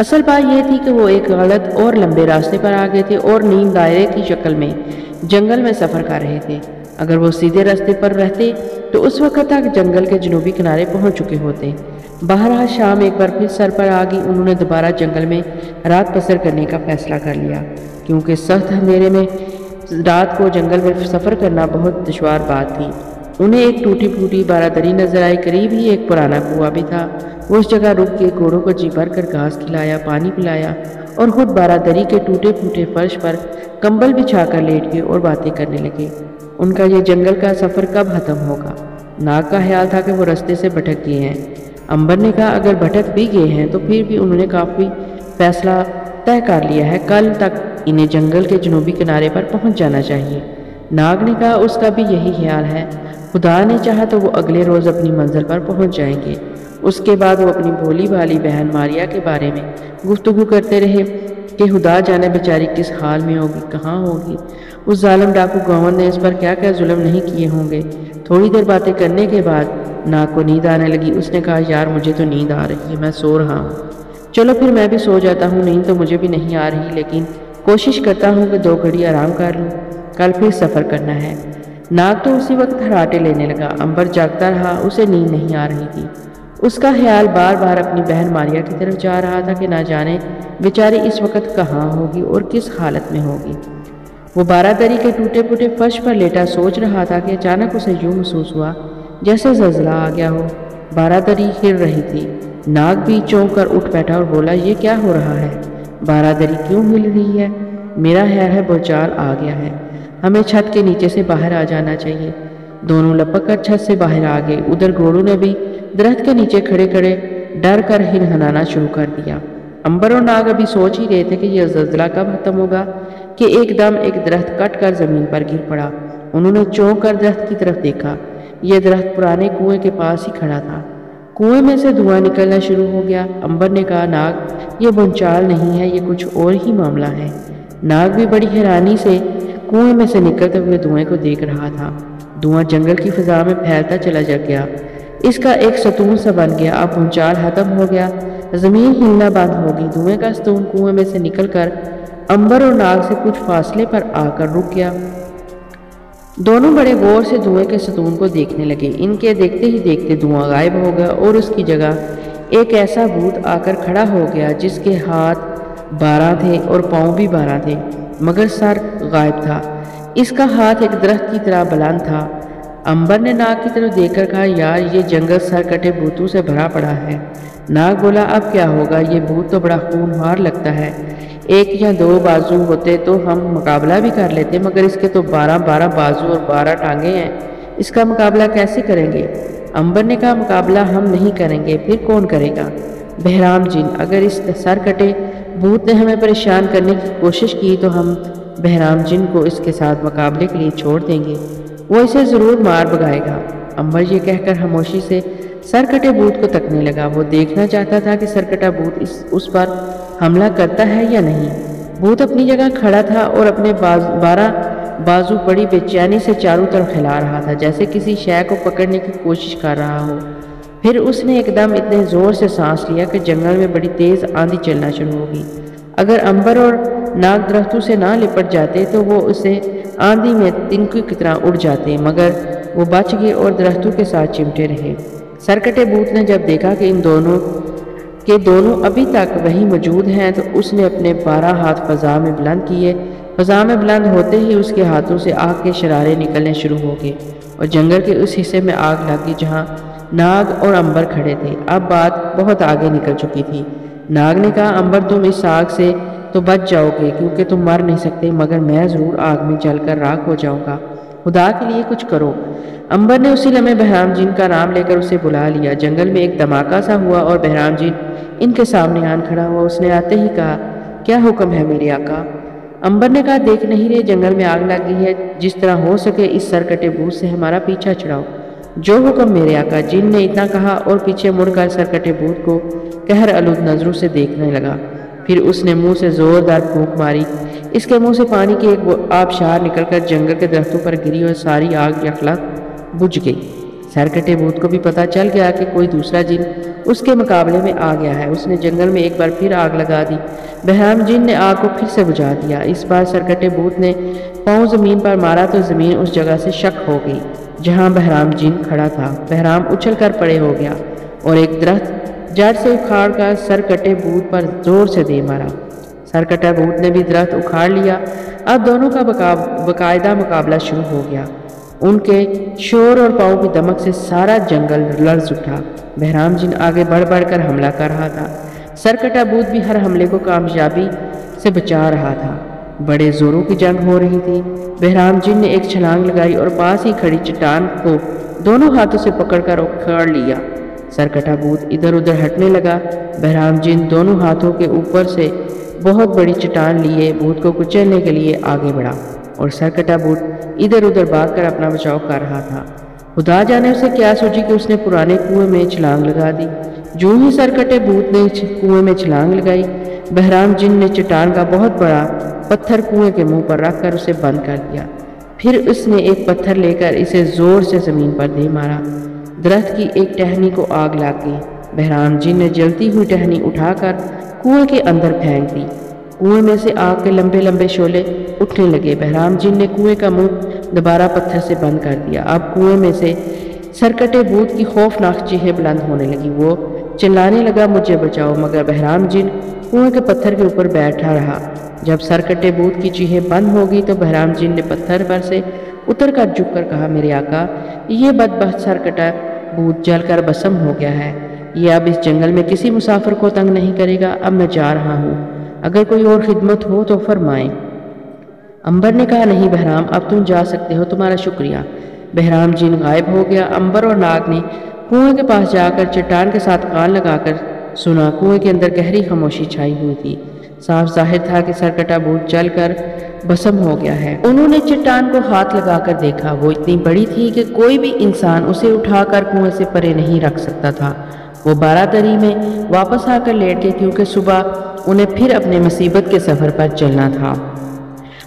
اصل بات یہ تھی کہ وہ ایک غلط اور لمبے راستے پر آ گئے تھے اور نیم دائرے کی شکل میں جنگل میں سفر کر رہے تھے۔ اگر وہ سیدھے راستے پر رہتے تو اس وقت تک جنگل کے جنوبی کنارے پہنچ چکے ہوتے۔ بہرحال شام ایک بار پھر سر پر آ گئی، انہوں نے دوبارہ جنگل میں رات بسر کرنے کا فیصلہ کر لیا۔ کیونکہ سخت اندھیرے میں رات کو جنگل میں سفر کرنا بہت دشوار بات تھی۔ انہیں ایک ٹوٹی پھوٹی بارادری نظر آئی، قریب ہی ایک پرانا کنواں بھی تھا۔ وہ اس جگہ رک کے گھوڑوں کو جی بھر کر گھاس کھلایا، پانی پلایا اور خود بارادری کے ٹوٹے پھوٹے فرش پر کمبل بچھا کر لیٹ گئے اور باتیں کرنے لگے۔ ان کا یہ جنگل کا سفر کب ختم ہوگا؟ ناگ کا خیال تھا کہ وہ رستے سے بھٹک گئے ہیں۔ امبر نے کہا اگر بھٹک بھی گئے ہیں تو پھر بھی انہوں نے کافی فیصلہ طے کر لیا ہے، کل تک انہیں جنگل کے جنوبی کنارے پر پہنچ جانا چاہیے۔ ناگ نے کہا اس کا بھی یہی خیال ہے، خدا نے چاہا تو وہ اگلے روز اپنی منزل پر پہنچ جائیں گے۔ اس کے بعد وہ اپنی بھولی بھالی بہن ماریا کے بارے میں گفتگو کرتے رہے کہ خدا جانے بیچاری کس حال میں ہوگی، کہاں ہوگی، اس ظالم ڈاکو گورنر نے اس پر کیا کیا ظلم نہیں کیے ہوں گے۔ تھوڑی دیر باتیں کرنے کے بعد ناگ کو نیند آنے لگی۔ اس نے کہا یار مجھے تو نیند آ رہی ہے، میں سو رہا ہوں، چلو پھر میں بھی سو جاتا ہوں۔ نیند تو مجھے بھی نہیں آ رہی، لیکن کوشش کرتا ہوں کہ 2 گھڑی آرام کر لوں، کل پھر سفر کرنا ہے۔ ناگ تو اسی وقت ہراٹے لینے لگا۔ امبر جاگتا رہا، اسے نیند نہیں آ رہی تھی۔ اس کا خیال بار بار اپنی بہن ماریا کی طرف جا رہا تھا کہ نہ جانے بیچاری اس وقت کہاں ہوگی اور کس حالت میں ہوگی۔ وہ بارادری کے ٹوٹے پھوٹے فرش پر لیٹا سوچ رہا تھا کہ اچانک اسے یوں محسوس ہوا جیسے زلزلہ آ گیا ہو۔ بارادری ہل رہی تھی۔ ناگ بھی چونک کر اٹھ بیٹھا اور بولا یہ کیا ہو رہا ہے؟ بارادری کیوں ہل رہی ہے؟ میرا خیال ہے بھونچال آ گیا ہے، ہمیں چھت کے نیچے سے باہر آ جانا چاہیے۔ دونوں لپک کر چھت سے باہر آ گئے۔ ادھر گھوڑوں نے بھی درخت کے نیچے کھڑے کھڑے ڈر کر ہنہنانا شروع کر دیا۔ امبر اور ناگ ابھی سوچ ہی رہے تھے کہ یہ زلزلہ کب ختم ہوگا کہ ایک دم ایک درخت کٹ کر زمین پر گر پڑا۔ انہوں نے چونک کر درخت کی طرف دیکھا۔ یہ درخت پرانے کنویں کے پاس ہی کھڑا تھا۔ کنویں میں سے دھواں نکلنا شروع ہو گیا۔ امبر نے کہا ناگ یہ بھونچال نہیں ہے، یہ کچھ اور ہی معاملہ ہے۔ ناگ بھی بڑی حیرانی سے کنویں میں سے نکلتے ہوئے دھوئیں کو دیکھ رہا تھا۔ دھواں جنگل کی فضا میں پھیلتا چلا گیا، اس کا ایک ستون سا بن گیا۔ اب بھونچال ختم ہو گیا، زمین ہلنا بند ہوگی۔ دھوئیں کا ستون کنویں میں سے نکل کر امبر اور ناگ سے کچھ فاصلے پر آ کر رک گیا۔ دونوں بڑے غور سے دھوئیں کے ستون کو دیکھنے لگے۔ ان کے دیکھتے ہی دیکھتے دھواں غائب ہو گیا اور اس کی جگہ ایک ایسا بھوت آ کر کھڑا ہو گیا جس کے ہاتھ 12 تھے اور پاؤں بھی 12 تھے، مگر سر غائب تھا۔ اس کا ہاتھ ایک درخت کی طرح بلند تھا۔ امبر نے ناگ کی طرف دیکھ کر کہا یار یہ جنگل سر کٹے بھوتوں سے بھرا پڑا ہے۔ ناگ بولا اب کیا ہوگا، یہ بھوت تو بڑا خونخوار لگتا ہے، 1 یا 2 بازو ہوتے تو ہم مقابلہ بھی کر لیتے، مگر اس کے تو 12 بازو اور 12 ٹانگیں ہیں، اس کا مقابلہ کیسے کریں گے؟ امبر نے کہا مقابلہ ہم نہیں کریں گے، پھر کون کرے گا؟ بہرام جن۔ اگر اس سر کٹے بھوت نے ہمیں پریشان کرنے کی کوشش کی تو ہم بہرام جن کو اس کے ساتھ مقابلے کے لیے چھوڑ دیں گے، وہ اسے ضرور مار بھگائے گا۔ امبر یہ کہہ کر خاموشی سے سر کٹے بھوت کو تکنے لگا۔ وہ دیکھنا چاہتا تھا کہ سر کٹا بھوت اس پر حملہ کرتا ہے یا نہیں۔ بھوت اپنی جگہ کھڑا تھا اور اپنے 12 بازو بڑی بے چینی سے چاروں طرف ہلا رہا تھا، جیسے کسی شے کو پکڑنے کی کوشش کر رہا ہو۔ پھر اس نے ایک دم اتنے زور سے سانس لیا کہ جنگل میں بڑی تیز آندھی چلنا شروع ہوگی۔ اگر امبر اور ناگ درختوں سے نہ لپٹ جاتے تو وہ اسے آندھی میں تنکوں کی طرح اڑ جاتے، مگر وہ بچ گئے اور درختوں کے ساتھ چمٹے رہے۔ سرکٹے بھوت نے جب دیکھا کہ دونوں ابھی تک وہیں موجود ہیں تو اس نے اپنے 12 ہاتھ فضا میں بلند کیے۔ فضا میں بلند ہوتے ہی اس کے ہاتھوں سے آگ کے شرارے نکلنے شروع ہو گئے اور جنگل کے اس حصے میں آگ لگ گئی جہاں ناگ اور امبر کھڑے تھے۔ اب بات بہت آگے نکل چکی تھی۔ ناگ نے کہا امبر تم اس آگ سے تو بچ جاؤ گے کیونکہ تم مر نہیں سکتے، مگر میں ضرور آگ میں جل کر راکھ ہو جاؤں گا، خدا کے لیے کچھ کرو۔ امبر نے اسی لمحے بہرام جن کا نام لے کر اسے بلا لیا۔ جنگل میں ایک دھماکہ سا ہوا اور بہرام جن ان کے سامنے آن کھڑا ہوا۔ اس نے آتے ہی کہا کیا حکم ہے میرے آقا؟ امبر نے کہا دیکھ نہیں رہے جنگل میں آگ لگ گئی ہے، جس طرح ہو سکے اس سرکٹے بھوت سے ہمارا پیچھا چھڑاؤ۔ جو حکم میرے آقا۔ جن نے اتنا کہا اور پیچھے مڑ کر سرکٹے بھوت کو قہر آلود نظروں سے دیکھنے لگا۔ پھر اس نے منہ سے زوردار پھونک ماری۔ اس کے منہ سے پانی کی ایک آبشار نکل کر جنگل کے درختوں پر گری اور ساری آگ یکلخت بجھ گئی۔ سرکٹے بھوت کو بھی پتہ چل گیا کہ کوئی دوسرا جن اس کے مقابلے میں آ گیا ہے۔ اس نے جنگل میں ایک بار پھر آگ لگا دی۔ بہرام جن نے آگ کو پھر سے بجھا دیا۔ اس بار سرکٹے بھوت نے پاؤں زمین پر مارا تو زمین اس جگہ سے شک ہو گئی جہاں بہرام جن کھڑا تھا۔ بہرام اچھل کر پڑے ہو گیا اور ایک درخت جڑ سے اکھاڑ کر سرکٹے بھوت پر زور سے دے مارا۔ सरकटा भूत ने भी दरख्त उखाड़ लिया। अब दोनों का बाकायदा मुकाबला शुरू हो गया। उनके शोर और पाँव की दमक से सारा जंगल लर्ज उठा। बहराम जिन आगे बढ़ बढ़ कर हमला कर रहा था। सरकटा भूत भी हर हमले को कामयाबी से बचा रहा था। बड़े जोरों की जंग हो रही थी। बहराम जिन ने एक छलांग लगाई और पास ही खड़ी चट्टान को दोनों हाथों से पकड़कर उखाड़ लिया। सरकटा भूत इधर उधर हटने लगा। बहराम जिन दोनों हाथों के ऊपर से बहुत बड़ी चट्टान लिए भूत को कुचलने के लिए आगे बढ़ा और सरकटा भूत इधर उधर भागकर अपना बचाव कर रहा था। खुदा जाने उसे क्या सोची कि उसने पुराने कुएं में छलांग लगा दी। जो ही सरकटे भूत ने कुएं में छलांग लगाई, बहराम जिन ने चट्टान का बहुत बड़ा पत्थर कुएं के मुंह पर रखकर उसे बंद कर दिया। फिर उसने एक पत्थर लेकर इसे जोर से जमीन पर दे मारा। दरख्त की एक टहनी को आग लग गई। बहराम जिन ने जलती हुई टहनी उठाकर कुएं के अंदर फेंक दी। कुएं में से आग के लंबे लंबे शोले उठने लगे। बहराम जिन ने कुएं का मुंह दोबारा पत्थर से बंद कर दिया। अब कुएं में से सरकटे भूत की खौफनाक चीखें बुलंद होने लगी। वो चिल्लाने लगा, मुझे बचाओ, मगर बहराम जिन कुएं के पत्थर के ऊपर बैठा रहा। जब सरकटे भूत की चीखें बंद हो गई तो बहराम जिन ने पत्थर पर से उतरकर झुककर कहा, मेरे आका, ये बदबख्त सरकटा भूत जलकर भस्म हो गया है। ये अब इस जंगल में किसी मुसाफिर को तंग नहीं करेगा। अब मैं जा रहा हूँ, अगर कोई और खिदमत हो तो फरमाएं। अंबर ने कहा, नहीं बहराम, अब तुम जा सकते हो, तुम्हारा शुक्रिया। बहराम जिन गायब हो गया। अंबर और नाग ने कुएं के पास जाकर चट्टान के साथ कान लगाकर सुना। कुएं के अंदर गहरी खामोशी छाई हुई थी। साफ जाहिर था कि सरकटा भूत जलकर भस्म हो गया है। उन्होंने चट्टान को हाथ लगाकर देखा। वो इतनी बड़ी थी कि कोई भी इंसान उसे उठाकर कुएं से परे नहीं रख सकता था। वो बारादरी में वापस आकर लेट गए क्योंकि सुबह उन्हें फिर अपने मुसीबत के सफ़र पर चलना था।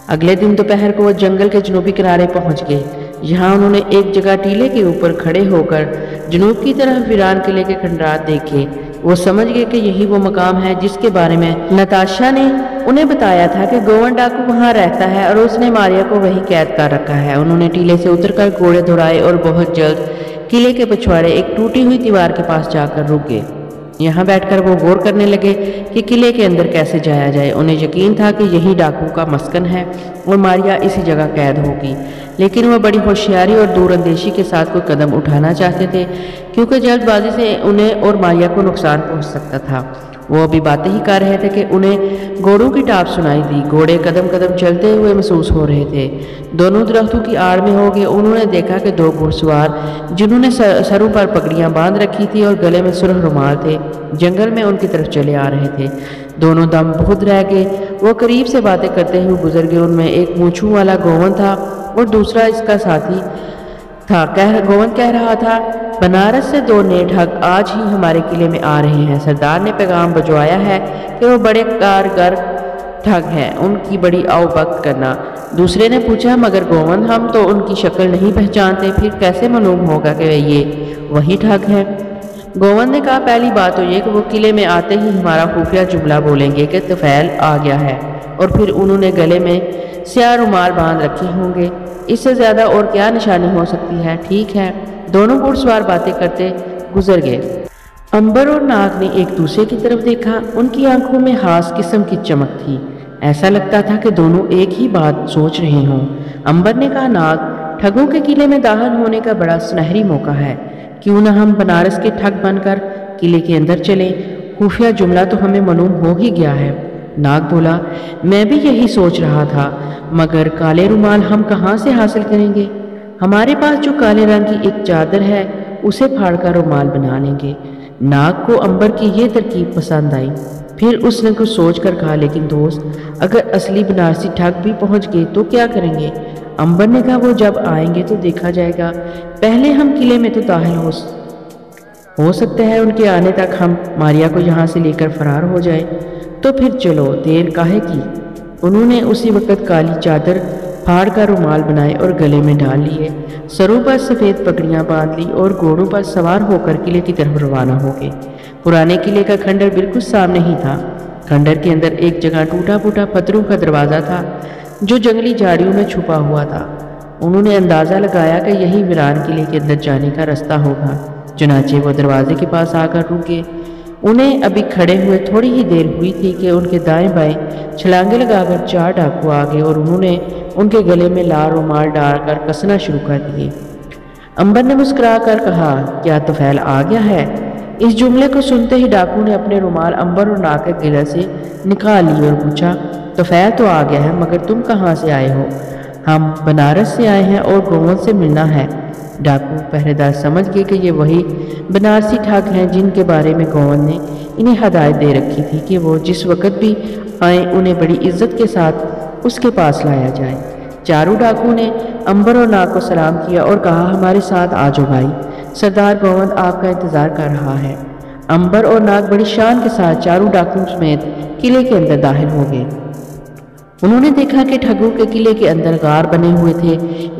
अगले दिन दोपहर को वो जंगल के जनूबी किनारे पहुंच गए। यहाँ उन्होंने एक जगह टीले के ऊपर खड़े होकर जनूब की तरफ वीरान किले के खंडरात देखे। वो समझ गए कि यही वो मकाम है जिसके बारे में नताशा ने उन्हें बताया था कि गोवन डाकू वहाँ रहता है और उसने मारिया को वहीं कैद कर रखा है। उन्होंने टीले से उतरकर घोड़े दौड़ाए और बहुत जल्द किले के पिछवाड़े एक टूटी हुई दीवार के पास जाकर रुक गए। यहाँ बैठकर वो गौर करने लगे कि किले के अंदर कैसे जाया जाए। उन्हें यकीन था कि यही डाकू का मस्कन है और मारिया इसी जगह कैद होगी, लेकिन वह बड़ी होशियारी और दूरअंदेशी के साथ कोई कदम उठाना चाहते थे क्योंकि जल्दबाजी से उन्हें और मारिया को नुकसान पहुंच सकता था। वो अभी बातें ही कर रहे थे कि उन्हें घोड़ों की टाप सुनाई दी। घोड़े कदम कदम चलते हुए महसूस हो रहे थे। दोनों दरख्तों की आड़ में हो गए। उन्होंने देखा कि दो घुड़सवार जिन्होंने सरों पर पगड़ियां बांध रखी थी और गले में सुर्ख रुमाल थे, जंगल में उनकी तरफ चले आ रहे थे। दोनों दम बहुत रह गए। वो करीब से बातें करते हुए गुजर गए। उनमें एक मूंछों वाला गोवन था और दूसरा इसका साथी था। गोवन कह रहा था, बनारस से दो नेक ठग आज ही हमारे किले में आ रहे हैं। सरदार ने पैगाम भिजवाया है कि वो बड़े कारगर ठग हैं, उनकी बड़ी आवभगत करना। दूसरे ने पूछा, मगर गोवन, हम तो उनकी शक्ल नहीं पहचानते, फिर कैसे मालूम होगा कि ये वही ठग हैं? गोवन ने कहा, पहली बात तो ये कि वो किले में आते ही हमारा खुफिया जुमला बोलेंगे कि तुफैल आ गया है, और फिर उन्होंने गले में स्याह रुमाल बांध रखे होंगे। इससे ज़्यादा और क्या निशानी हो सकती है? ठीक है। दोनों घुड़सवार बातें करते गुजर गए। अंबर और नाग ने एक दूसरे की तरफ देखा। उनकी आंखों में खास किस्म की चमक थी। ऐसा लगता था कि दोनों एक ही बात सोच रहे हों। अंबर ने कहा, नाग, ठगों के किले में दाखिल होने का बड़ा सुनहरी मौका है। क्यों न हम बनारस के ठग बनकर किले के अंदर चलें? खुफिया जुमला तो हमें मालूम हो ही गया है। नाग बोला, मैं भी यही सोच रहा था, मगर काले रुमाल हम कहाँ से हासिल करेंगे? हमारे पास जो काले रंग की एक चादर है उसे फाड़कर रुमाल बना लेंगे। नाग को अंबर की ये तरकीब पसंद आई। फिर उसने कुछ सोच कर कहा, लेकिन दोस्त, अगर असली बनारसी ठग भी पहुंच गए तो क्या करेंगे? अंबर ने कहा, वो जब आएंगे तो देखा जाएगा। पहले हम किले में तो दाखिल हो सकता है उनके आने तक हम मारिया को यहाँ से लेकर फरार हो जाए। तो फिर चलो, देर काहे की? उन्होंने उसी वक्त काली चादर फाड़ कर रुमाल बनाए और गले में डाल लिए। सरों पर सफ़ेद पगड़ियाँ बांध ली और घोड़ों पर सवार होकर किले की तरफ रवाना हो गए। पुराने किले का खंडर बिल्कुल सामने ही था। खंडर के अंदर एक जगह टूटा फूटा पत्थरों का दरवाज़ा था जो जंगली झाड़ियों में छुपा हुआ था। उन्होंने अंदाज़ा लगाया कि यही वीरान किले के अंदर जाने का रास्ता होगा। चुनाचे वो दरवाजे के पास आकर रुके। उन्हें अभी खड़े हुए थोड़ी ही देर हुई थी कि उनके दाएं बाएं छलांगे लगाकर 4 डाकू आ गए और उन्होंने उनके गले में लाल रुमाल डालकर कसना शुरू कर दिए। अंबर ने मुस्कुरा कर कहा, क्या तुफैल आ गया है? इस जुमले को सुनते ही डाकू ने अपने रुमाल अंबर और नाक के गिले से निकाल लिए और पूछा, तुफैल तो आ गया है, मगर तुम कहाँ से आए हो? हम बनारस से आए हैं और गोवंश से मिलना है। डाकू पहरेदार समझ गए कि ये वही बनारसी ठग हैं जिनके बारे में गोवंश ने इन्हें हदायत दे रखी थी कि वो जिस वक़्त भी आए उन्हें बड़ी इज्जत के साथ उसके पास लाया जाए। चारों डाकू ने अंबर और नाग को सलाम किया और कहा, हमारे साथ आ जाओ भाई, सरदार गोवंश आपका इंतज़ार कर रहा है। अंबर और नाग बड़ी शान के साथ चारों डाकुओं समेत किले के अंदर दाखिल हो गए। उन्होंने देखा कि ठगों के किले के अंदर गार बने हुए थे।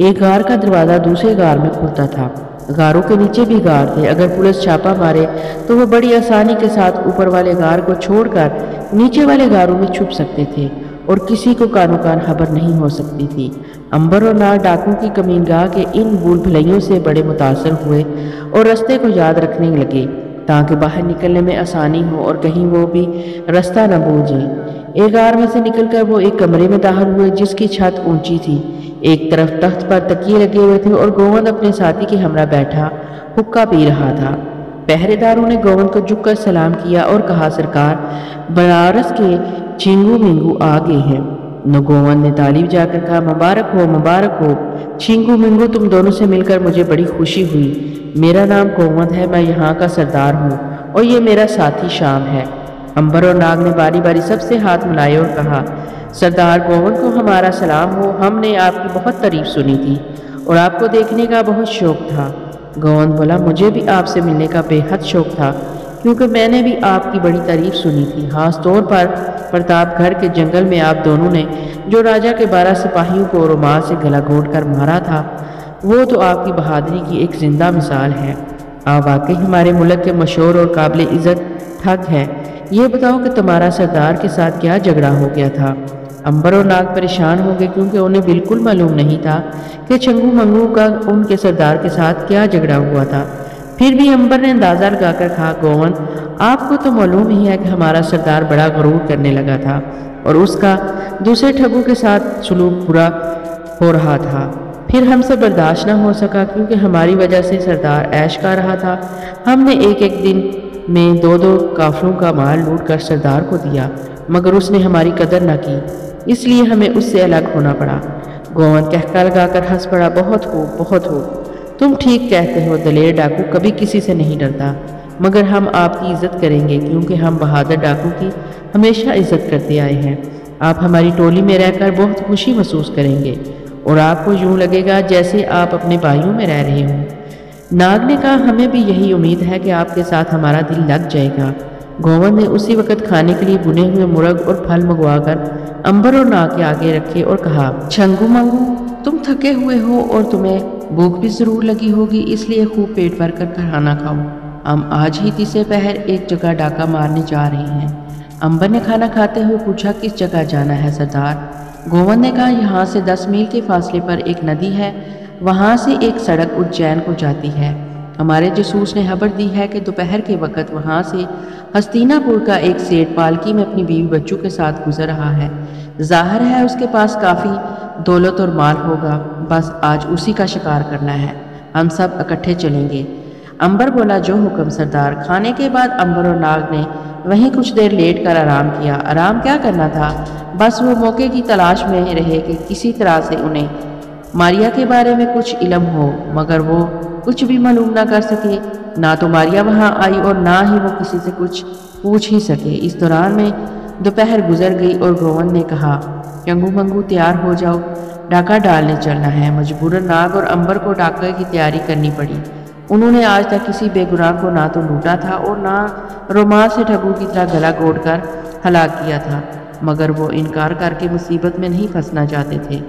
एक गार का दरवाज़ा दूसरे गार में खुलता था। गारों के नीचे भी गार थे। अगर पुलिस छापा मारे तो वो बड़ी आसानी के साथ ऊपर वाले गार को छोड़कर नीचे वाले गारों में छुप सकते थे और किसी को कानो कान खबर नहीं हो सकती थी। अंबर और नाग डाकुओं की कमीनगाह के इन भूल भुलैयों से बड़े मुतासर हुए और रास्ते को याद रखने लगे ताकि बाहर निकलने में आसानी हो और कहीं वो भी रास्ता न भूल जाए। एक गार में से निकलकर वो एक कमरे में दाखिल हुए जिसकी छत ऊंची थी। एक तरफ तख्त पर तकिए लगे हुए थे और गोवंश अपने साथी के हमरा बैठा हुक्का पी रहा था। पहरेदारों ने गोवंश को झुककर सलाम किया और कहा, सरकार, बनारस के छिंगू मिंगू आ गए हैं। गोवंश ने ताली जाकर कहा, मुबारक हो, मुबारक हो छिंगू मिंगू, तुम दोनों से मिलकर मुझे बड़ी खुशी हुई। मेरा नाम गोवंश है, मैं यहाँ का सरदार हूँ और ये मेरा साथी शाम है। अंबर और नाग ने बारी बारी सबसे हाथ मिलाए और कहा, सरदार गोवंश को हमारा सलाम हो, हमने आपकी बहुत तारीफ सुनी थी और आपको देखने का बहुत शौक था। गोवंश बोला, मुझे भी आपसे मिलने का बेहद शौक था क्योंकि मैंने भी आपकी बड़ी तारीफ सुनी थी। खास तौर पर प्रतापगढ़ के जंगल में आप दोनों ने जो राजा के 12 सिपाहियों को रुमाल से गला घोंट कर मारा था, वो तो आपकी बहादुरी की एक जिंदा मिसाल है। आप वाकई हमारे मुल्क के मशहूर और काबिल इज़्ज़त ठग हैं। ये बताओ कि तुम्हारा सरदार के साथ क्या झगड़ा हो गया था? अंबर और नाग परेशान हो गए क्योंकि उन्हें बिल्कुल मालूम नहीं था कि छिंगू मंगू का उनके सरदार के साथ क्या झगड़ा हुआ था। फिर भी अंबर ने अंदाज़ा लगाकर कहा, गोवंश, आपको तो मालूम ही है कि हमारा सरदार बड़ा गरूर करने लगा था और उसका दूसरे ठगों के साथ सलूक बुरा हो रहा था। फिर हमसे बर्दाश्त न हो सका क्योंकि हमारी वजह से सरदार ऐश कर रहा था। हमने एक एक दिन में 2-2 काफलों का माल लूट कर सरदार को दिया, मगर उसने हमारी कदर न की, इसलिए हमें उससे अलग होना पड़ा। गोवंश कहका लगाकर हंस पड़ा, बहुत हो, बहुत हो। तुम ठीक कहते हो, दलेर डाकू कभी किसी से नहीं डरता, मगर हम आपकी इज्जत करेंगे क्योंकि हम बहादुर डाकू की हमेशा इज्जत करते आए हैं। आप हमारी टोली में रहकर बहुत खुशी महसूस करेंगे और आपको यूं लगेगा जैसे आप अपने भाइयों में रह रहे हों। नाग ने कहा, हमें भी यही उम्मीद है कि आपके साथ हमारा दिल लग जाएगा। गोवंश ने उसी वक्त खाने के लिए बुने हुए मुर्ग और फल मंगवाकर अंबर और नाग के आगे रखे और कहा, छिंगू मंगू, तुम थके हुए हो और तुम्हें भूख भी जरूर लगी होगी, इसलिए खूब पेट भर कर खाना खाओ। हम आज ही तीसरे पहर एक जगह डाका मारने जा रहे हैं। अंबर ने खाना खाते हुए पूछा, किस जगह जाना है सरदार? गोवंश ने कहा, यहाँ से 10 मील के फासले पर एक नदी है, वहाँ से एक सड़क उज्जैन को जाती है। हमारे जासूस ने खबर दी है कि दोपहर के वक्त वहाँ से हस्तिनापुर का एक सेठ पालकी में अपनी बीवी बच्चों के साथ गुजर रहा है। जाहिर है उसके पास काफ़ी दौलत और माल होगा, बस आज उसी का शिकार करना है। हम सब इकट्ठे चलेंगे। अंबर बोला, जो हुक्म सरदार। खाने के बाद अंबर और नाग ने वहीं कुछ देर लेट कर आराम किया। आराम क्या करना था, बस वो मौके की तलाश में रहे कि किसी तरह से उन्हें मारिया के बारे में कुछ इल्म हो, मगर वो कुछ भी मालूम ना कर सके। ना तो मारिया वहाँ आई और ना ही वो किसी से कुछ पूछ ही सके। इस दौरान में दोपहर गुजर गई और गोवंश ने कहा, छिंगू मंगू, तैयार हो जाओ, डाका डालने चलना है। मजबूरन नाग और अंबर को डाके की तैयारी करनी पड़ी। उन्होंने आज तक किसी बेगुनाह को ना तो लूटा था और ना रुमाल से ठगों की तरह गला घोंट कर हलाक किया था, मगर वो इनकार करके मुसीबत में नहीं फंसना चाहते थे।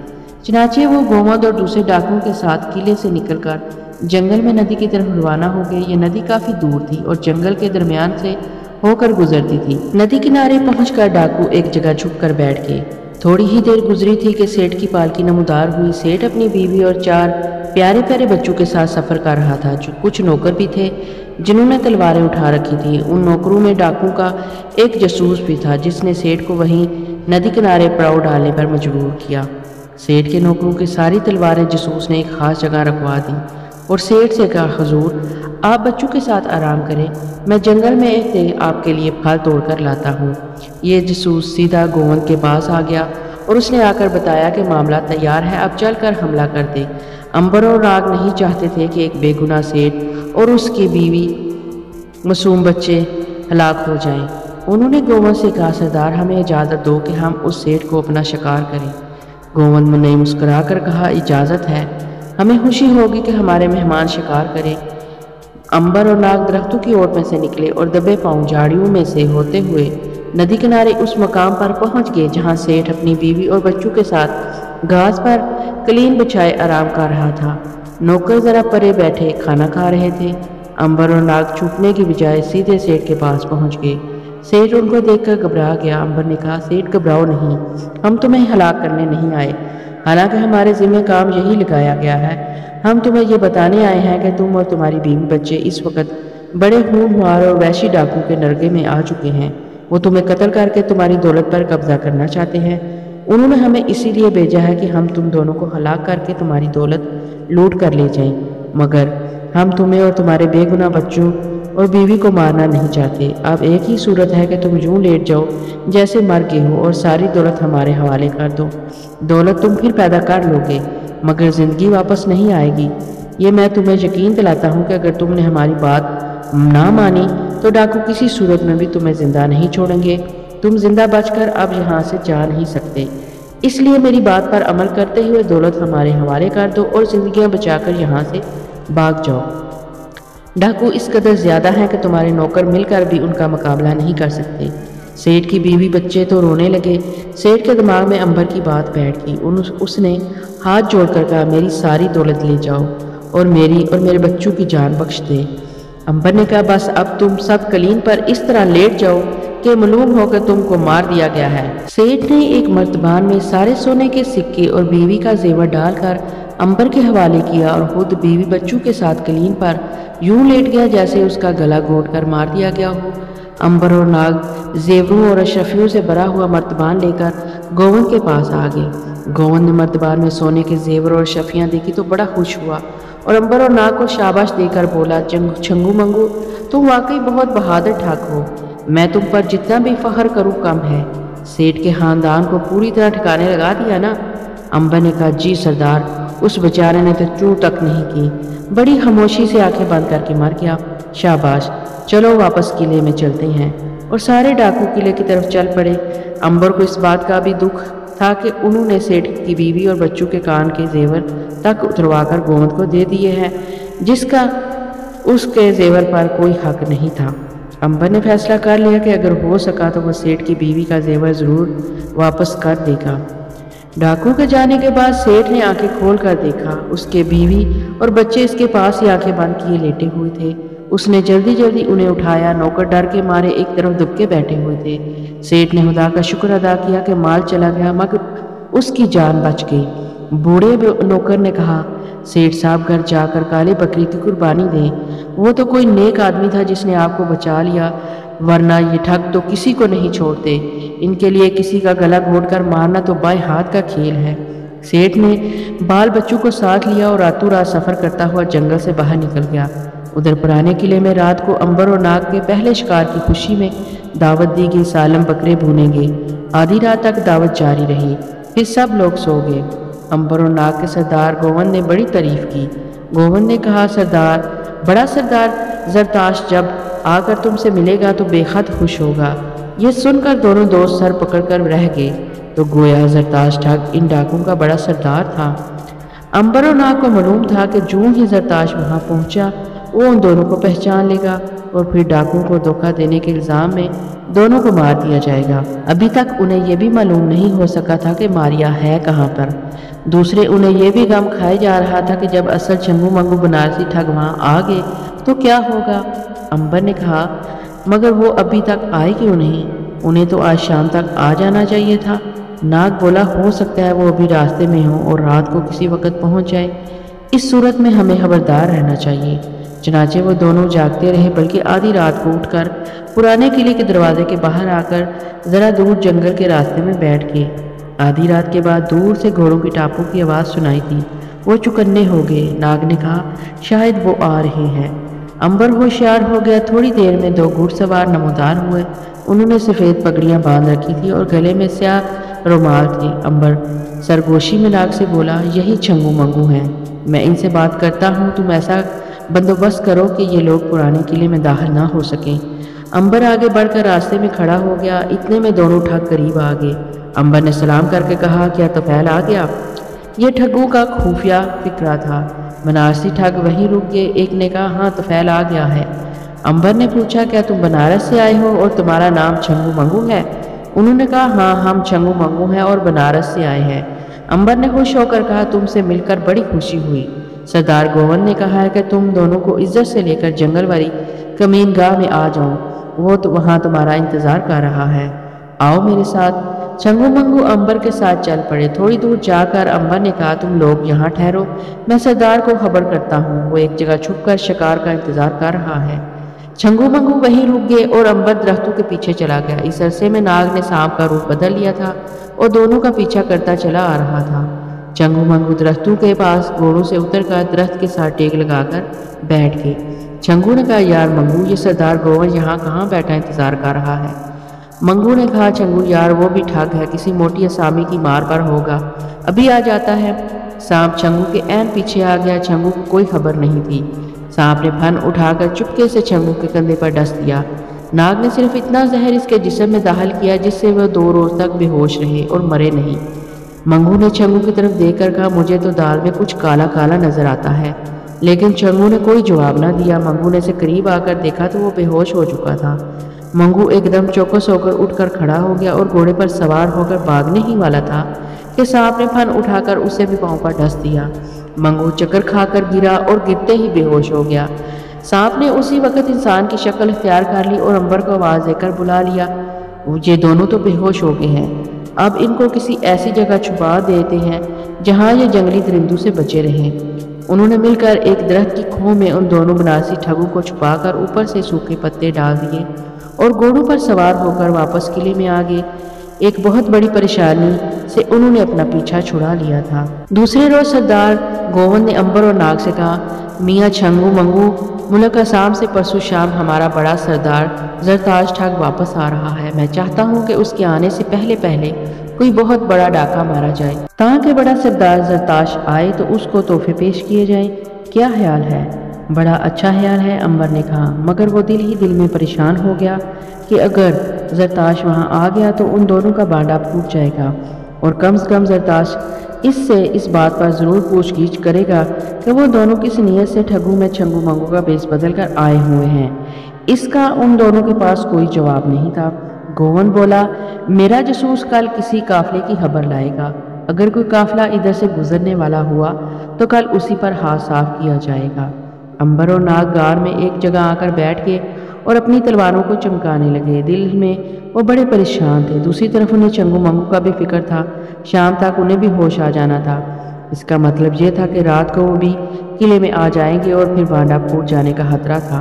चनाचे वो गोवंश और दूसरे डाकुओं के साथ किले से निकलकर जंगल में नदी की तरफ रवाना हो गए। ये नदी काफ़ी दूर थी और जंगल के दरमियान से होकर गुजरती थी। नदी किनारे पहुंचकर डाकू एक जगह झुककर बैठ गए। थोड़ी ही देर गुजरी थी कि सेठ की पालकी नमूदार हुई। सेठ अपनी बीवी और 4 प्यारे प्यारे बच्चों के साथ सफ़र कर रहा था। जो कुछ नौकर भी थे जिन्होंने तलवारें उठा रखी थी। उन नौकरों में डाकू का एक जासूस भी था जिसने सेठ को वहीं नदी किनारे पड़ाव डालने पर मजबूर किया। सेठ के नौकरों की सारी तलवारें जासूस ने एक खास जगह रखवा दी और सेठ से कहा, हुजूर आप बच्चों के साथ आराम करें, मैं जंगल में से आपके लिए फल तोड़ कर लाता हूँ। ये जासूस सीधा गोवंद के पास आ गया और उसने आकर बताया कि मामला तैयार है, अब चल कर हमला कर दे। अंबर और नाग नहीं चाहते थे कि एक बेगुनाह सेठ और उसकी बीवी मासूम बच्चे हलाक हो जाएं। उन्होंने गोवंद से कहा, सरदार हमें इजाज़त दो कि हम उस सेठ को अपना शिकार करें। गोवंद ने मुस्कुरा कर कहा, इजाज़त है, हमें खुशी होगी कि हमारे मेहमान शिकार करें। अंबर और नाग दरख्तों की ओर में से निकले और दबे पांव झाड़ियों में से होते हुए नदी किनारे उस मकाम पर पहुंच गए जहां सेठ अपनी बीवी और बच्चों के साथ घास पर कलीन बिछाए आराम कर रहा था। नौकर जरा परे बैठे खाना खा रहे थे। अंबर और नाग छुपने की बजाय सीधे सेठ के पास पहुंच गए। सेठ उनको देखकर घबरा गया। अंबर ने कहा, सेठ घबराओ नहीं, हम तुम्हें हलाक करने नहीं आए, हालांकि हमारे जिम्मे काम यही लगाया गया है। हम तुम्हें ये बताने आए हैं कि तुम और तुम्हारी बीवी बच्चे इस वक्त बड़े होनहार और वहशी डाकू के नरगे में आ चुके हैं। वो तुम्हें कत्ल करके तुम्हारी दौलत पर कब्जा करना चाहते हैं। उन्होंने हमें इसीलिए भेजा है कि हम तुम दोनों को हलाक करके तुम्हारी दौलत लूट कर ले जाएं, मगर हम तुम्हें और तुम्हारे बेगुनाह बच्चों और बीवी को मारना नहीं चाहते। अब एक ही सूरत है कि तुम यूं लेट जाओ जैसे मर गए हो और सारी दौलत हमारे हवाले कर दो। दौलत तुम फिर पैदा कर लोगे मगर ज़िंदगी वापस नहीं आएगी। ये मैं तुम्हें यकीन दिलाता हूँ कि अगर तुमने हमारी बात ना मानी तो डाकू किसी सूरत में भी तुम्हें ज़िंदा नहीं छोड़ेंगे। तुम जिंदा बचकर अब यहाँ से जा नहीं सकते, इसलिए मेरी बात पर अमल करते हुए दौलत हमारे हवाले कर दो और ज़िंदगियाँ बचाकर यहाँ से भाग जाओ। डाकू इस कदर ज़्यादा हैं कि तुम्हारे नौकर मिलकर भी उनका मुकाबला नहीं कर सकते। सेठ की बीवी बच्चे तो रोने लगे। सेठ के दिमाग में अंबर की बात बैठ गई। उसने हाथ जोड़कर कहा, मेरी सारी दौलत ले जाओ और मेरी और मेरे बच्चों की जान बख्श दे। अंबर ने कहा, बस अब तुम सब कलीन पर इस तरह लेट जाओ कि मालूम हो कि तुमको मार दिया गया है। सेठ ने एक मर्तबान में सारे सोने के सिक्के और बीवी का जेवर डालकर अंबर के हवाले किया और खुद बीवी बच्चों के साथ कलीन पर यूं लेट गया जैसे उसका गला घोट कर मार दिया गया हो। अंबर और नाग जेवरों और अशरफियों से भरा हुआ मर्तबान लेकर गोवंद के पास आ गए। गोवंद ने मर्तबान में सोने के जेवर और अशरफियाँ देखी तो बड़ा खुश हुआ और अंबर और नाग को शाबाश देकर बोला, छंगू मंगू, तुम वाकई बहुत बहादुर ठाक हो। मैं तुम पर जितना भी फख्र करूँ कम है। सेठ के खानदान को पूरी तरह ठिकाने लगा दिया ना? अंबर ने कहा, जी सरदार, उस बेचारे ने तो चूं तक नहीं की, बड़ी खामोशी से आंखें बंद करके मर गया। शाबाश, चलो वापस किले में चलते हैं। और सारे डाकू किले की तरफ चल पड़े। अंबर को इस बात का भी दुख था कि उन्होंने सेठ की बीवी और बच्चों के कान के जेवर तक उतरवाकर गोवंद को दे दिए हैं, जिसका उसके जेवर पर कोई हक नहीं था। अंबर ने फैसला कर लिया कि अगर हो सका तो वह सेठ की बीवी का जेवर ज़रूर वापस कर देगा। डाकू के जाने के बाद सेठ ने आंखें खोल कर देखा। उसके बीवी और बच्चे इसके पास ही आंखें बंद किए लेटे हुए थे। उसने जल्दी जल्दी उन्हें उठाया। नौकर डर के मारे एक तरफ दुबके बैठे हुए थे। सेठ ने खुदा का शुक्र अदा किया कि माल चला गया मगर उसकी जान बच गई। बूढ़े नौकर ने कहा, सेठ साहब घर जाकर काली बकरी की कुर्बानी दें। वो तो कोई नेक आदमी था जिसने आपको बचा लिया, वरना ये ठग तो किसी को नहीं छोड़ते। इनके लिए किसी का गला घोटकर मारना तो बाएं हाथ का खेल है। सेठ ने बाल बच्चों को साथ लिया और रातों रात सफ़र करता हुआ जंगल से बाहर निकल गया। उधर पुराने किले में रात को अंबर और नाग के पहले शिकार की खुशी में दावत दी गई। सालम बकरे भूनेंगे। आधी रात तक दावत जारी रही, फिर सब लोग सो गए। अंबर और नाग के सरदार गोवंद ने बड़ी तारीफ की। गोवंद ने कहा, सरदार, बड़ा सरदार जरताश जब आकर तुमसे मिलेगा तो बेहद खुश होगा। ये सुनकर दोनों दोस्त सर पकड़कर रह गए। तो गोया जरताश ठग इन डाकुओं का बड़ा सरदार था। अंबर और नाग को मालूम था कि जूं ही जरताश वहां पहुंचा वो उन दोनों को पहचान लेगा और फिर डाकुओं को धोखा देने के इल्ज़ाम में दोनों को मार दिया जाएगा। अभी तक उन्हें यह भी मालूम नहीं हो सका था कि मारिया है कहाँ पर। दूसरे उन्हें यह भी गम खाया जा रहा था कि जब असल छंगू मंगू बनारसी ठग वहाँ आ गए तो क्या होगा। अंबर ने कहा, मगर वो अभी तक आए क्यों नहीं? उन्हें तो आज शाम तक आ जाना चाहिए था। नाग बोला, हो सकता है वो अभी रास्ते में हो और रात को किसी वक्त पहुंच जाए। इस सूरत में हमें खबरदार रहना चाहिए। चनाचे वो दोनों जागते रहे, बल्कि आधी रात को उठकर पुराने किले के दरवाजे के बाहर आकर ज़रा दूर जंगल के रास्ते में बैठ गए। आधी रात के बाद दूर से घोड़ों की टापों की आवाज़ सुनाई थी। वो चुकन्ने हो गए। नाग ने कहा, शायद वो आ रहे हैं। अंबर होशियार हो गया। थोड़ी देर में दो घुड़सवार नमोदार हुए। उन्होंने सफ़ेद पगड़ियाँ बांध रखी थी और गले में स्याह रुमाल थे। अंबर सरगोशी में नाग से बोला, यही छंगू मंगू हैं, मैं इनसे बात करता हूँ। तुम ऐसा बंदोबस्त करो कि ये लोग पुराने किले में दाखिल ना हो सकें। अंबर आगे बढ़कर रास्ते में खड़ा हो गया। इतने में दोनों ठग करीब आ गए। अंबर ने सलाम करके कहा, क्या तुफैल आ गया? यह ठगों का खुफिया फिक्रा था। बनारसी ठग वहीं रुक गए। एक ने कहा, हाँ तुफैल आ गया है। अंबर ने पूछा, क्या तुम बनारस से आए हो और तुम्हारा नाम छंगू मंगू है? उन्होंने कहा, हाँ हम छंगू मंगू हैं और बनारस से आए हैं। अंबर ने खुश होकर कहा, तुमसे मिलकर बड़ी खुशी हुई। सरदार गोवन ने कहा है कि तुम दोनों को इज्जत से लेकर जंगल वाली कमीन गाह में आ जाओ, वो तो वहाँ तुम्हारा इंतज़ार कर रहा है। आओ मेरे साथ। छंगू मंगू अंबर के साथ चल पड़े। थोड़ी दूर जाकर अंबर ने कहा, तुम लोग यहाँ ठहरो, मैं सरदार को खबर करता हूँ, वो एक जगह छुपकर शिकार का इंतज़ार कर रहा है। छंगू मंगू वहीं रुक गए और अंबर दरख्तों के पीछे चला गया। इस अरसे में नाग ने सांप का रूप बदल लिया था और दोनों का पीछा करता चला आ रहा था। छंगू मंगू दरख्तों के पास घोड़ों से उतरकर दरख्त के साथ टेक लगाकर बैठ गए। छंगू ने कहा, यार मंगू, ये सरदार गोवन यहाँ कहाँ बैठा इंतज़ार कर रहा है? मंगू ने कहा, छंगू यार वो भी ठग है, किसी मोटी असामी की मार पर होगा, अभी आ जाता है। सांप छंगू के ऐन पीछे आ गया। छंगू को कोई खबर नहीं थी। सांप ने फन उठाकर चुपके से छंगू के कंधे पर डस दिया। नाग ने सिर्फ इतना जहर इसके जिस्म में दाखिल किया जिससे वह 2 रोज तक बेहोश रहे और मरे नहीं। मंगू ने छंगू की तरफ देखकर कहा, मुझे तो दाल में कुछ काला काला नजर आता है। लेकिन छंगू ने कोई जवाब न दिया। मंगू ने से करीब आकर देखा तो वो बेहोश हो चुका था। मंगू एकदम चौकस होकर उठकर खड़ा हो गया और घोड़े पर सवार होकर भागने ही वाला था कि सांप ने फन उठाकर उसे भी पांव पर डस दिया। मंगू चक्कर खाकर गिरा और गिरते ही बेहोश हो गया। सांप ने उसी वक्त इंसान की शक्ल इख्तियार कर ली और अंबर को आवाज़ देकर बुला लिया। ये दोनों तो बेहोश हो गए हैं, अब इनको किसी ऐसी जगह छुपा देते हैं जहाँ ये जंगली दरिंदों से बचे रहें। उन्होंने मिलकर एक दरख्त की खोह में उन दोनों बनारसी ठगों को छुपाकर ऊपर से सूखे पत्ते डाल दिए और घोड़ों पर सवार होकर वापस किले में आ गए। एक बहुत बड़ी परेशानी से उन्होंने अपना पीछा छुड़ा लिया था। दूसरे रोज सरदार गोवन ने अंबर और नाग से कहा, मियाँ छंगू मंगू, मुल्क असम से परसों शाम हमारा बड़ा सरदार जरताज ठग वापस आ रहा है। मैं चाहता हूँ कि उसके आने से पहले पहले कोई बहुत बड़ा डाका मारा जाए ताकि बड़ा सरदार जरताज आए तो उसको तोहफे पेश किए जाएं। क्या ख्याल है? बड़ा अच्छा ख्याल है, अंबर ने कहा, मगर वो दिल ही दिल में परेशान हो गया कि अगर जरताश वहाँ आ गया तो उन दोनों का बांडा फूट जाएगा और कम से कम जरताश इससे इस बात पर ज़रूर पूछगिछ करेगा कि वो दोनों किस नीयत से ठगू में छंगू मंगू का बेस बदल कर आए हुए हैं। इसका उन दोनों के पास कोई जवाब नहीं था। गोवन बोला, मेरा जासूस कल किसी काफले की खबर लाएगा। अगर कोई काफला इधर से गुजरने वाला हुआ तो कल उसी पर हाथ साफ किया जाएगा। अंबर और नाग गार में एक जगह आकर बैठ गए और अपनी तलवारों को चमकाने लगे। दिल में वो बड़े परेशान थे। दूसरी तरफ उन्हें छंगू मंगू का भी फिक्र था। शाम तक उन्हें भी होश आ जाना था। इसका मतलब ये था कि रात को वो भी किले में आ जाएंगे और फिर बांडा फूट जाने का खतरा था।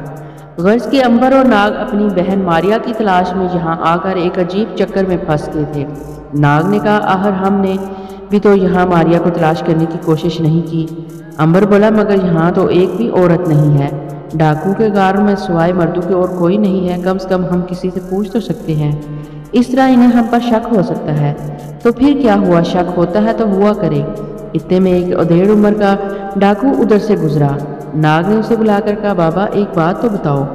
गर्ज के अंबर और नाग अपनी बहन मारिया की तलाश में यहाँ आकर एक अजीब चक्कर में फंस गए थे। नाग ने कहा, आखिर हमने भी तो यहाँ मारिया को तलाश करने की कोशिश नहीं की। अंबर बोला, मगर यहाँ तो एक भी औरत नहीं है। डाकू के गार में सिवाय मर्दों के और कोई नहीं है। कम से कम हम किसी से पूछ तो सकते हैं। इस तरह इन्हें हम पर शक हो सकता है। तो फिर क्या हुआ, शक होता है तो हुआ करे। इतने में एक अधेड़ उम्र का डाकू उधर से गुजरा। नाग ने उसे बुलाकर कहा, बाबा एक बात तो बताओ।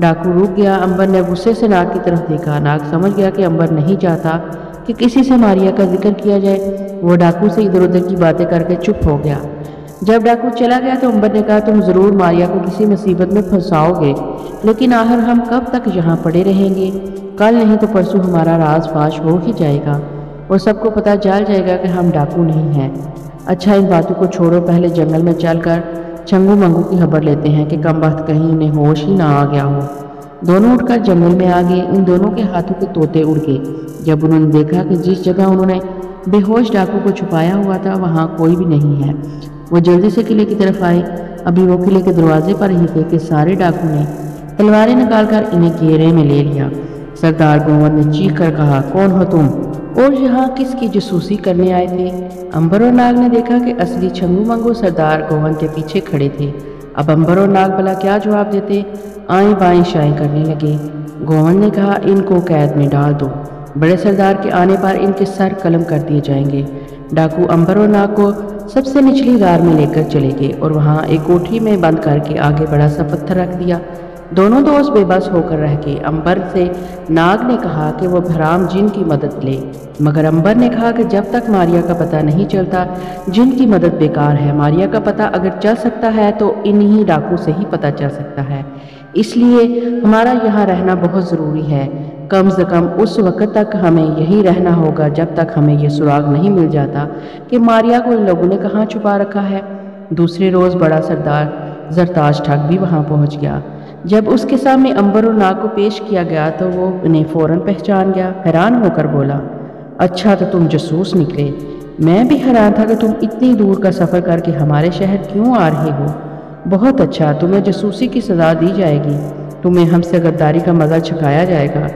डाकू रुक गया। अंबर ने गुस्से से नाग की तरफ देखा। नाग समझ गया कि अंबर नहीं चाहता कि किसी से मारिया का जिक्र किया जाए। वो डाकू से इधर उधर की बातें करके चुप हो गया। जब डाकू चला गया तो अंबर ने कहा, तुम ज़रूर मारिया को किसी मुसीबत में फंसाओगे, लेकिन आखिर हम कब तक यहाँ पड़े रहेंगे? कल नहीं तो परसों हमारा राज फाश हो ही जाएगा और सबको पता चल जाएगा कि हम डाकू नहीं हैं। अच्छा इन बातों को छोड़ो, पहले जंगल में चलकर छंगू मंगू की खबर लेते हैं कि कम वक्त कहीं इन्हें होश ही ना आ गया हो। दोनों उठकर जंगल में आ गए। इन दोनों के हाथों के तोते उड़ गए। जब उन्होंने देखा कि जिस जगह उन्होंने बे होश डाकू को छुपाया हुआ था वहाँ कोई भी नहीं है। वो जल्दी से किले की तरफ आए। अभी वो किले के दरवाजे पर ही थे कि सारे डाकू ने तलवारें निकालकर इन्हें घेरे में ले लिया। सरदार गोवंद ने चीख कर कहा, कौन हो तुम और यहाँ किसकी जासूसी करने आए थे? अंबर और नाग ने देखा कि असली छंगू मंगू सरदार गोवंद के पीछे खड़े थे। अब अंबर और नाग भला क्या जवाब देते? आएं बाएं शाएं करने लगे। गोवंद ने कहा, इनको कैद में डाल दो। बड़े सरदार के आने पर इनके सर कलम कर दिए जाएंगे। डाकू अंबर और नाग को सबसे निचली गार में लेकर चले गए और वहाँ एक कोठरी में बंद करके आगे बड़ा सा पत्थर रख दिया। दोनों दोस्त बेबस होकर रह गए। अंबर से नाग ने कहा कि वो बहराम जिन की मदद ले, मगर अंबर ने कहा कि जब तक मारिया का पता नहीं चलता जिन की मदद बेकार है। मारिया का पता अगर चल सकता है तो इन्हीं डाकू से ही पता चल सकता है, इसलिए हमारा यहाँ रहना बहुत ज़रूरी है। कम से कम उस वक़्त तक हमें यहीं रहना होगा जब तक हमें ये सुराग नहीं मिल जाता कि मारिया को इन लोगों ने कहाँ छुपा रखा है। दूसरे रोज़ बड़ा सरदार जरताश ठग भी वहाँ पहुँच गया। जब उसके सामने अंबर और नाग को पेश किया गया तो वो उन्हें फ़ौरन पहचान गया। हैरान होकर बोला, अच्छा तो तुम जासूस निकले। मैं भी हैरान था कि तुम इतनी दूर का सफ़र करके हमारे शहर क्यों आ रहे हो। बहुत अच्छा, तुम्हें जासूसी की सज़ा दी जाएगी, तुम्हें हमसे गद्दारी का मज़ा चखाया जाएगा।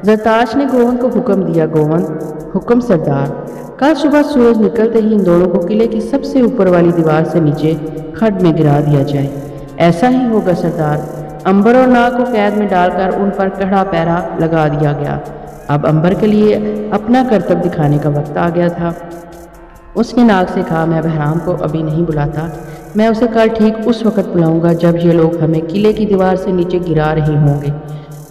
जरताश ने गोवंद को हुक्म दिया, गोवंद हुक्म सरदार। कल सुबह सूरज निकलते ही इन दोनों को किले की सबसे ऊपर वाली दीवार से नीचे खड्ड में गिरा दिया जाए। ऐसा ही होगा सरदार। अंबर और नाग को कैद में डालकर उन पर कड़ा पहरा लगा दिया गया। अब अंबर के लिए अपना कर्तव्य दिखाने का वक्त आ गया था। उसने नाग से कहा, मैं बहराम को अभी नहीं बुलाता, मैं उसे कल ठीक उस वक्त बुलाऊंगा जब ये लोग हमें किले की दीवार से नीचे गिरा रहे होंगे।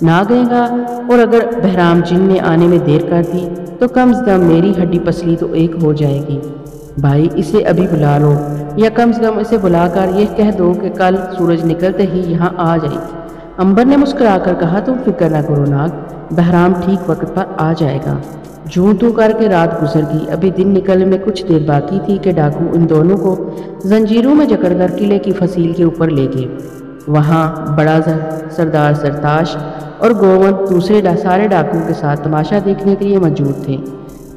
नाग आएगा और अगर बहराम जिन ने आने में देर कर दी तो कम से कम मेरी हड्डी पसली तो एक हो जाएगी। भाई इसे अभी बुला लो, या कम से कम इसे बुलाकर यह कह दो कि कल सूरज निकलते ही यहाँ आ जाएगी। अंबर ने मुस्कुराकर कहा, तुम फिक्र न करो नाग, बहराम ठीक वक्त पर आ जाएगा। जूं तू करके रात गुजर गई। अभी दिन निकलने में कुछ देर बाकी थी कि डाकू इन दोनों को जंजीरों में जकड़कर किले की फसील के ऊपर ले गए। वहाँ बड़ा सरदार सरताश और गोवंद दूसरे सारे डाकुओं के साथ तमाशा देखने के लिए मौजूद थे।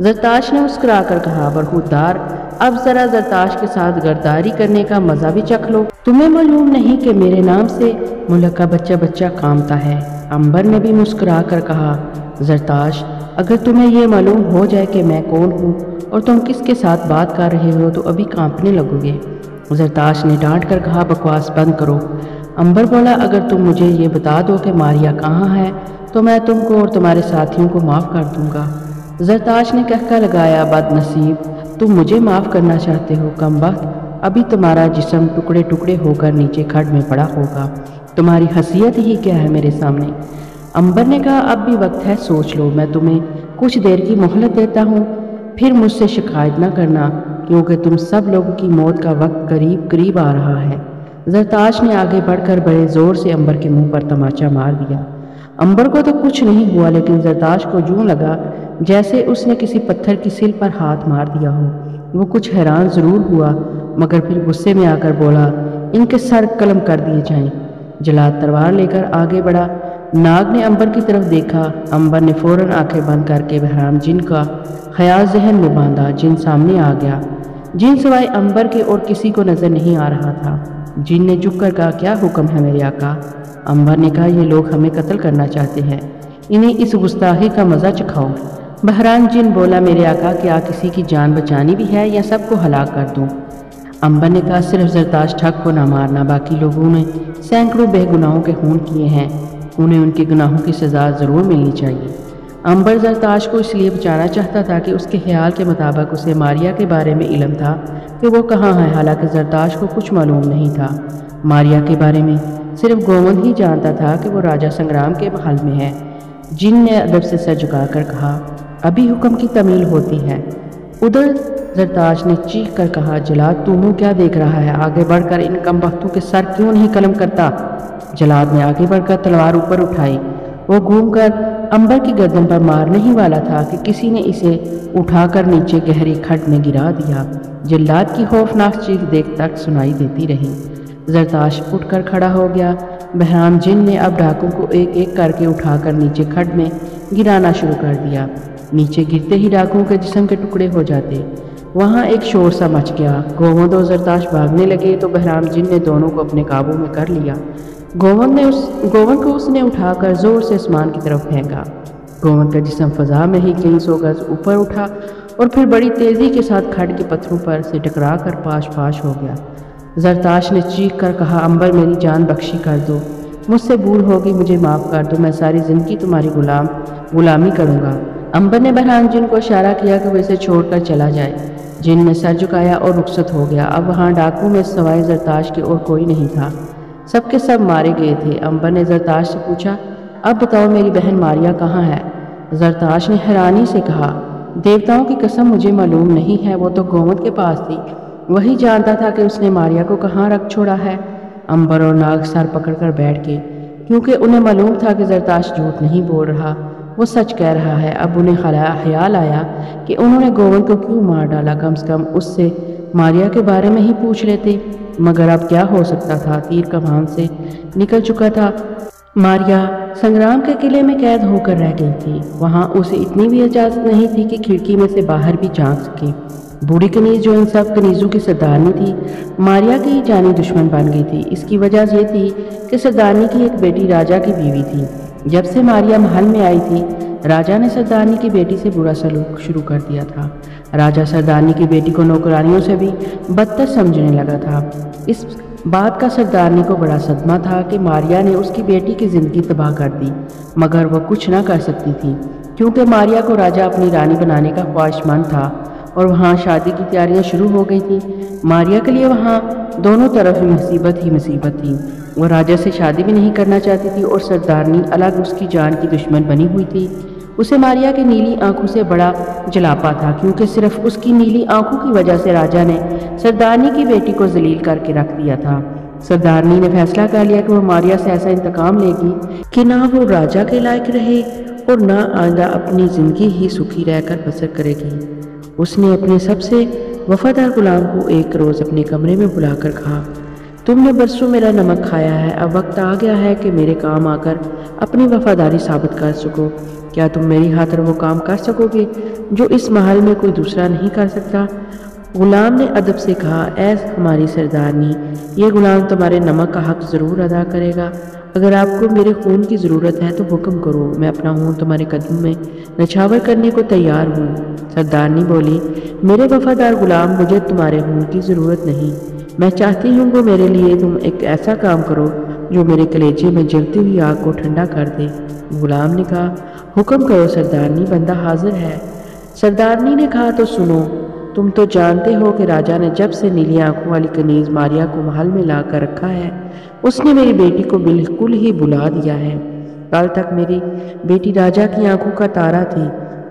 जरताश ने मुस्कुराकर कहा, बरखुरदार, अब जरा जरताश के साथ गद्दारी करने का मज़ा भी चख लो। तुम्हें मालूम नहीं कि मेरे नाम से मुल्क का बच्चा बच्चा कामता है। अंबर ने भी मुस्कुराकर कहा, जरताश, अगर तुम्हें ये मालूम हो जाए कि मैं कौन हूँ और तुम किसके साथ बात कर रहे हो तो अभी कांपने लगोगे। जरताश ने डांट कर कहा, बकवास बंद करो। अंबर बोला, अगर तुम मुझे ये बता दो कि मारिया कहाँ है तो मैं तुमको और तुम्हारे साथियों को माफ़ कर दूंगा। जरताश ने कहका लगाया, बदनसीब, तुम मुझे माफ़ करना चाहते हो? कमबख्त, अभी तुम्हारा जिस्म टुकड़े टुकड़े होकर नीचे खड्ड में पड़ा होगा। तुम्हारी हैसियत ही क्या है मेरे सामने? अंबर ने कहा, अब भी वक्त है, सोच लो। मैं तुम्हें कुछ देर की मोहलत देता हूँ, फिर मुझसे शिकायत न करना, क्योंकि तुम सब लोगों की मौत का वक्त करीब करीब आ रहा है। जरताश ने आगे बढ़कर बड़े ज़ोर से अंबर के मुंह पर तमाचा मार दिया। अंबर को तो कुछ नहीं हुआ, लेकिन जरताश को यूं लगा जैसे उसने किसी पत्थर की सिल पर हाथ मार दिया हो। वो कुछ हैरान ज़रूर हुआ, मगर फिर गुस्से में आकर बोला, इनके सर कलम कर दिए जाएं। जलाद तलवार लेकर आगे बढ़ा। नाग ने अंबर की तरफ देखा। अंबर ने फ़ौरन आंखें बंद करके बहराम जिन का ख्याल जहन में बांधा। जिन सामने आ गया। जिन सिवाय अंबर के और किसी को नज़र नहीं आ रहा था। जिन ने झुक कर कहा, क्या हुक्म है मेरे आका? अंबर ने कहा, ये लोग हमें कत्ल करना चाहते हैं, इन्हें इस गुस्ताखी का मज़ा चखाओ। बहराम जिन बोला, मेरे आका, क्या किसी की जान बचानी भी है या सबको हलाक कर दूं? अंबर ने कहा, सिर्फ जरताश ठग को ना मारना, बाकी लोगों ने सैकड़ों बेगुनाहों के खून किए हैं, उन्हें उनके गुनाहों की सज़ा ज़रूर मिलनी चाहिए। अंबर जरताश को इसलिए बचाना चाहता था कि उसके ख्याल के मुताबिक उसे मारिया के बारे में इल्म था कि वो कहाँ है, हालांकि जरताश को कुछ मालूम नहीं था। मारिया के बारे में सिर्फ गोवंद ही जानता था कि वो राजा संग्राम के महल में है। जिन ने अदब से सर झुकाकर कहा, अभी हुक्म की तमील होती है। उधर जरताश ने चीख कर कहा, जलाद, तू मुँह क्या देख रहा है? आगे बढ़कर इन कमबख्तों के सर क्यों नहीं कलम करता? जलाद ने आगे बढ़कर तलवार ऊपर उठाई। वो घूमकर अंबर की गर्दन पर मारने ही वाला था कि किसी ने इसे उठाकर नीचे गहरी खड्ड में गिरा दिया। जल्लाद की खौफनाक चीख देख तक सुनाई देती रही। जरताश उठकर खड़ा हो गया। बहराम जिन ने अब डाकुओं को एक एक करके उठाकर नीचे खड्ड में गिराना शुरू कर दिया। नीचे गिरते ही डाकुओं के जिस्म के टुकड़े हो जाते। वहाँ एक शोर सा मच गया। गोवंद और जरताश भागने लगे तो बहराम जिन ने दोनों को अपने काबू में कर लिया। गोवंद को उसने उठाकर जोर से आसमान की तरफ फेंका। गोवंद का जिस्म फजा में ही कई सौ गज ऊपर उठा और फिर बड़ी तेजी के साथ खड़ के पत्थरों पर से टकरा कर पाश पाश हो गया। जरताश ने चीख कर कहा, अंबर मेरी जान बख्शी कर दो, मुझसे भूल होगी, मुझे माफ़ कर दो, मैं सारी ज़िंदगी तुम्हारी गुलामी करूँगा। अंबर ने बहराम जिन को इशारा किया कि वो इसे छोड़कर चला जाए। जिन ने सर झुकाया और रुखसत हो गया। अब वहाँ डाकू में सवाए जरताश के और कोई नहीं था, सब के सब मारे गए थे। अंबर ने जरताश से पूछा, अब बताओ मेरी बहन मारिया कहाँ है? जरताश ने हैरानी से कहा, देवताओं की कसम मुझे मालूम नहीं है, वो तो गोवंद के पास थी, वही जानता था कि उसने मारिया को कहाँ रख छोड़ा है। अंबर और नाग सर पकड़कर बैठ गए, क्योंकि उन्हें मालूम था कि जरताश झूठ नहीं बोल रहा, वो सच कह रहा है। अब उन्हें ख्याल आया कि उन्होंने गोवंद को क्यों मार डाला, कम से कम उससे मारिया के बारे में ही पूछ लेते। मगर अब क्या हो सकता था, तीर कमान से निकल चुका था। मारिया संग्राम के किले में कैद होकर रह गई थी। वहाँ उसे इतनी भी इजाज़त नहीं थी कि खिड़की में से बाहर भी झांक सके। बूढ़ी कनीज जो इन सब कनीज़ों की सरदारनी थी, मारिया की जानी दुश्मन बन गई थी। इसकी वजह ये थी कि सरदारनी की एक बेटी राजा की बीवी थी। जब से मारिया महल में आई थी, राजा ने सरदारनी की बेटी से बुरा सलूक शुरू कर दिया था। राजा सरदारनी की बेटी को नौकरानियों से भी बदतर समझने लगा था। इस बात का सरदारनी को बड़ा सदमा था कि मारिया ने उसकी बेटी की ज़िंदगी तबाह कर दी, मगर वह कुछ ना कर सकती थी, क्योंकि मारिया को राजा अपनी रानी बनाने का ख्वाहिशमंद था और वहाँ शादी की तैयारियां शुरू हो गई थी। मारिया के लिए वहाँ दोनों तरफ ही मुसीबत थी। वो राजा से शादी भी नहीं करना चाहती थी और सरदारनी अलग उसकी जान की दुश्मन बनी हुई थी। उसे मारिया की नीली आंखों से बड़ा जलापा था, क्योंकि सिर्फ उसकी नीली आंखों की वजह से राजा ने सरदारनी की बेटी को जलील करके रख दिया था। सरदारनी ने फैसला कर लिया कि वो मारिया से ऐसा इंतकाम लेगी कि ना वो राजा के लायक रहे और ना आइंदा अपनी ज़िंदगी ही सुखी रहकर बसर करेगी। उसने अपने सबसे वफादार गुलाम को एक रोज़ अपने कमरे में बुलाकर कहा, तुमने बरसों मेरा नमक खाया है, अब वक्त आ गया है कि मेरे काम आकर अपनी वफादारी साबित कर सको। क्या तुम मेरी खातिर वो काम कर सकोगे जो इस महल में कोई दूसरा नहीं कर सकता? गुलाम ने अदब से कहा, ऐ हमारी सरदारनी, ये गुलाम तुम्हारे नमक का हक ज़रूर अदा करेगा। अगर आपको मेरे खून की ज़रूरत है तो हुक्म करो, मैं अपना खून तुम्हारे कदम में नछावर करने को तैयार हूँ। सरदारनी बोली, मेरे वफादार गुलाम, मुझे तुम्हारे खून की ज़रूरत नहीं, मैं चाहती हूँ कि मेरे लिए तुम एक ऐसा काम करो जो मेरे कलेजे में जलती हुई आग को ठंडा कर दे। गुलाम ने कहा, हुक्म करो सरदारनी, बंदा हाजिर है। सरदारनी ने कहा, तो सुनो, तुम तो जानते हो कि राजा ने जब से नीली आंखों वाली कनीज मारिया को महल में ला कर रखा है, उसने मेरी बेटी को बिल्कुल ही भुला दिया है। कल तक मेरी बेटी राजा की आंखों का तारा थी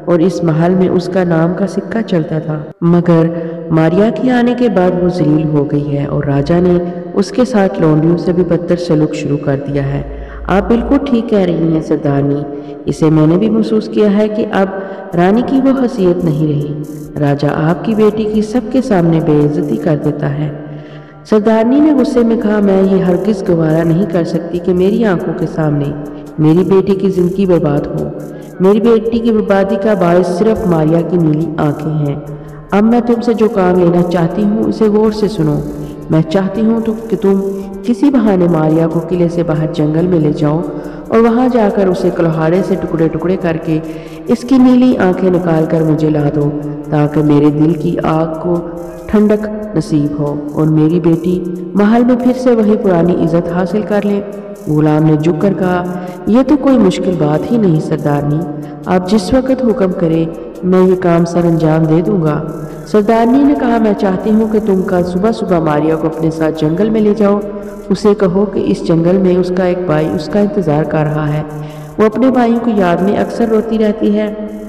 और इस महल में उसका नाम का सिक्का चलता था, मगर मारिया के आने के बाद वो जलील हो गई है और राजा ने उसके साथ लौंडियों से भी बदतर सलूक शुरू कर दिया है। आप बिल्कुल ठीक कह रही हैं सरदारनी, इसे मैंने भी महसूस किया है कि अब रानी की वो हैसियत नहीं रही। राजा आपकी बेटी की सबके सामने बेइज्जती कर देता है। सरदारनी ने गुस्से में कहा, मैं ये हरगिज़ गवारा नहीं कर सकती कि मेरी आंखों के सामने मेरी बेटी की ज़िंदगी बर्बाद हो। मेरी बेटी की बर्बादी का बायस सिर्फ मारिया की नीली आंखें हैं। अब मैं तुमसे जो काम लेना चाहती हूँ उसे गौर से सुनो। मैं चाहती हूँ कि तुम किसी बहाने मारिया को किले से बाहर जंगल में ले जाओ और वहाँ जाकर उसे कुल्हाड़े से टुकड़े टुकड़े करके इसकी नीली आंखें निकाल कर मुझे ला दो, ताकि मेरे दिल की आग को ठंडक नसीब हो और मेरी बेटी महल में फिर से वही पुरानी इज्जत हासिल कर ले। गुलाम ने झुक कर कहा, यह तो कोई मुश्किल बात ही नहीं सरदारनी, आप जिस वक्त हुक्म करें मैं ये काम सर अंजाम दे दूंगा। सरदारनी ने कहा, मैं चाहती हूँ कि तुम कल सुबह सुबह मारिया को अपने साथ जंगल में ले जाओ। उसे कहो कि इस जंगल में उसका एक भाई उसका इंतज़ार कर रहा है। वो अपने भाइयों की याद में अक्सर रोती रहती है।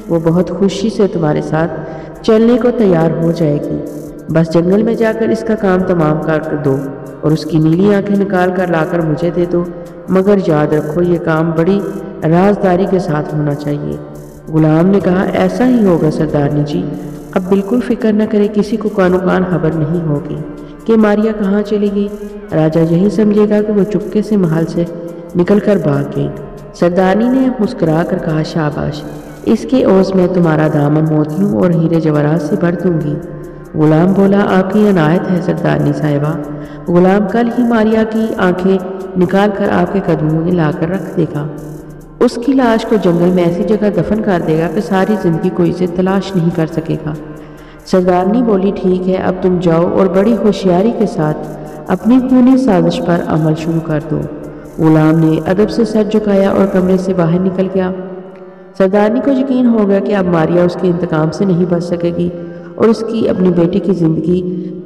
वो बहुत खुशी से तुम्हारे साथ चलने को तैयार हो जाएगी। बस जंगल में जाकर इसका काम तमाम कर दो और उसकी नीली आंखें निकाल कर लाकर मुझे दे दो, मगर याद रखो ये काम बड़ी राजदारी के साथ होना चाहिए। गुलाम ने कहा, ऐसा ही होगा सरदारनी जी, अब बिल्कुल फिक्र न करें, किसी को कानो कान खबर नहीं होगी कि मारिया कहाँ चली गई। राजा यही समझेगा कि वो चुपके से महल से निकल कर भाग गई। सरदारनी ने मुस्कुरा कर कहा, शाबाश, اس کے عوض میں تمہارا دامن موتیوں اور ہیرے جواہرات سے بھر دوں گی۔ غلام بولا، آپ کی عنایت ہے سردارنی صاحبہ۔ غلام کل ہی ماریا کی آنکھیں نکال کر آپ کے قدموں میں لا کر رکھ دے گا۔ اس کی لاش کو جنگل میں ایسی جگہ دفن کر دے گا کہ ساری زندگی کوئی اسے تلاش نہیں کر سکے گا۔ سردارنی بولی، ٹھیک ہے، اب تم جاؤ اور بڑی ہوشیاری کے ساتھ اپنی خونی سازش پر عمل شروع کر دو۔ غلام نے ادب سے سر جھکایا اور کمرے سے باہر نکل گیا۔ سردارنی کو یقین ہو گیا کہ اب ماریا اس کے انتقام سے نہیں بچ سکے گی اور اس کی اپنی بیٹی کی زندگی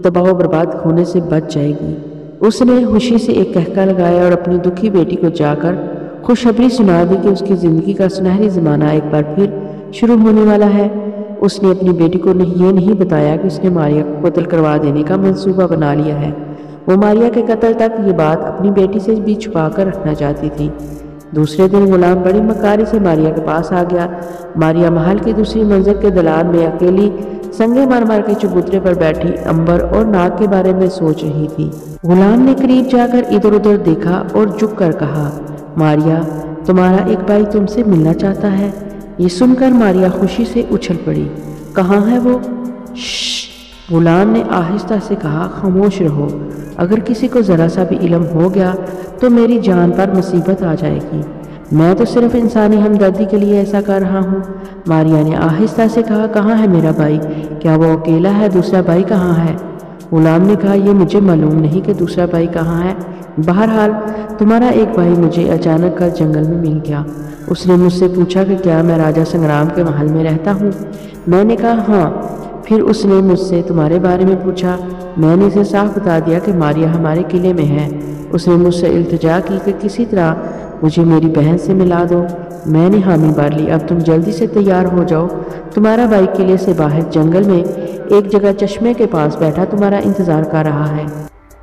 تباہ و برباد ہونے سے بچ جائے گی۔ اس نے خوشی سے ایک کہکا لگایا اور اپنی دکھی بیٹی کو جا کر خوشخبری سنا دی کہ اس کی زندگی کا سنہری زمانہ ایک بار پھر شروع ہونے والا ہے۔ اس نے اپنی بیٹی کو یہ نہیں بتایا کہ اس نے ماریا کو قتل کروا دینے کا منصوبہ بنا لیا ہے۔ وہ ماریا کے قتل تک یہ بات اپنی بیٹی سے بھی چھپا کر رکھنا چاہتی تھی۔ دوسرے دن غلام بڑی مکاری سے ماریا کے پاس آ گیا۔ ماریا محل کی دوسری منزل کے دلان میں اکیلی سنگ مرمر کے چبوترے پر بیٹھی امبر اور ناگ کے بارے میں سوچ رہی تھی۔ غلام نے قریب جا کر ادھر ادھر دیکھا اور جھک کر کہا، ماریا، تمہارا ایک بھائی تم سے ملنا چاہتا ہے۔ یہ سن کر ماریا خوشی سے اچھل پڑی۔ کہاں ہے وہ؟ شش! غلام نے آہستہ سے کہا، خاموش رہو، اگر کسی کو ذرا سا بھی علم ہو گیا تو میری جان پر مصیبت آ جائے گی۔ میں تو صرف انسانی ہمدردی کے لیے ایسا کر رہا ہوں۔ ماریا نے آہستہ سے کہا، کہاں ہے میرا بھائی؟ کیا وہ اکیلا ہے؟ دوسرا بھائی کہاں ہے؟ غلام نے کہا، یہ مجھے معلوم نہیں کہ دوسرا بھائی کہاں ہے۔ بہرحال تمہارا ایک بھائی مجھے اچانک کل جنگل میں مل گیا۔ اس نے مجھ سے پوچھا کہ کیا میں راجہ سنگرام کے محل میں رہتا ہوں۔ میں نے کہا ہاں۔ پھر اس نے مجھ سے تمہارے بارے میں پوچھا۔ میں نے اسے صاف بتا دیا کہ ماریا ہمارے قلعے میں ہے۔ اس نے مجھ سے التجا کی کہ کسی طرح مجھے میری بہن سے ملا دو۔ میں نے حامی بھر لی۔ اب تم جلدی سے تیار ہو جاؤ، تمہارا بھائی قلعے سے باہر جنگل میں ایک جگہ چشمے کے پاس بیٹھا تمہارا انتظار کر رہا ہے۔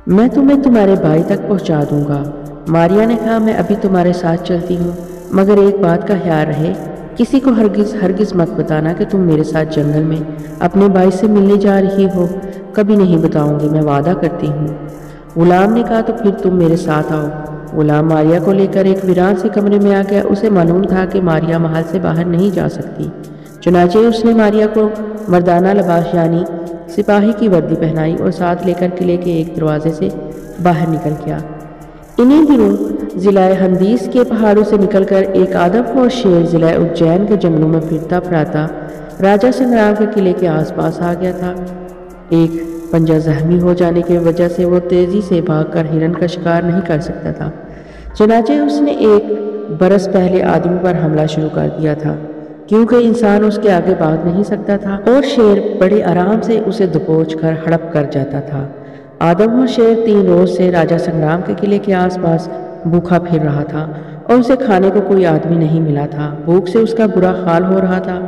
میں تمہیں تمہارے بھائی تک پہنچا دوں گا۔ ماریا نے کہا، میں ابھی تمہارے ساتھ چلتی ہوں، مگر ایک بات کا خیال رہے، کسی کو ہرگز مت بتانا کہ تم میرے ساتھ جنگل میں اپنے بھائی سے ملنے جا رہی ہو۔ کبھی نہیں بتاؤں گی، میں وعدہ کرتی ہوں۔ غلام نے کہا، تو پھر تم میرے ساتھ آؤ۔ غلام ماریا کو لے کر ایک ویران سے کمرے میں آ گیا۔ اسے معلوم تھا کہ ماریا محل سے باہر نہیں جا سکتی، چنانچہ اس نے ماریا کو مردانہ لباس یعنی سپاہی کی وردی پہنائی اور ساتھ لے کر قلعے کے ایک دروازے سے باہر نکل گیا۔ انہی دنوں ضلع ہندیس کے پہاڑوں سے نکل کر ایک آدم اور شیر ضلع اجین کے جنگلوں میں پھرتا پھراتا راجہ سنگرام کے قلعے کے آس پاس آ گیا تھا۔ ایک پنجہ زخمی ہو جانے کی وجہ سے وہ تیزی سے بھاگ کر ہرن کا شکار نہیں کر سکتا تھا، چنانچہ اس نے ایک برس پہلے آدمی پر حملہ شروع کر دیا تھا، کیونکہ انسان اس کے آگے بھاگ نہیں سکتا تھا اور شیر بڑے آرام سے اسے دبوچ کر ہڑپ کر جاتا تھا۔ آدم اور شیر 3 روز سے راجہ سنگرام کے قلعے کے آس پاس بھوکا پھر رہا تھا اور اسے کھانے کو کوئی آدمی نہیں ملا تھا۔ بھوک سے اس کا برا حال ہو رہا تھا۔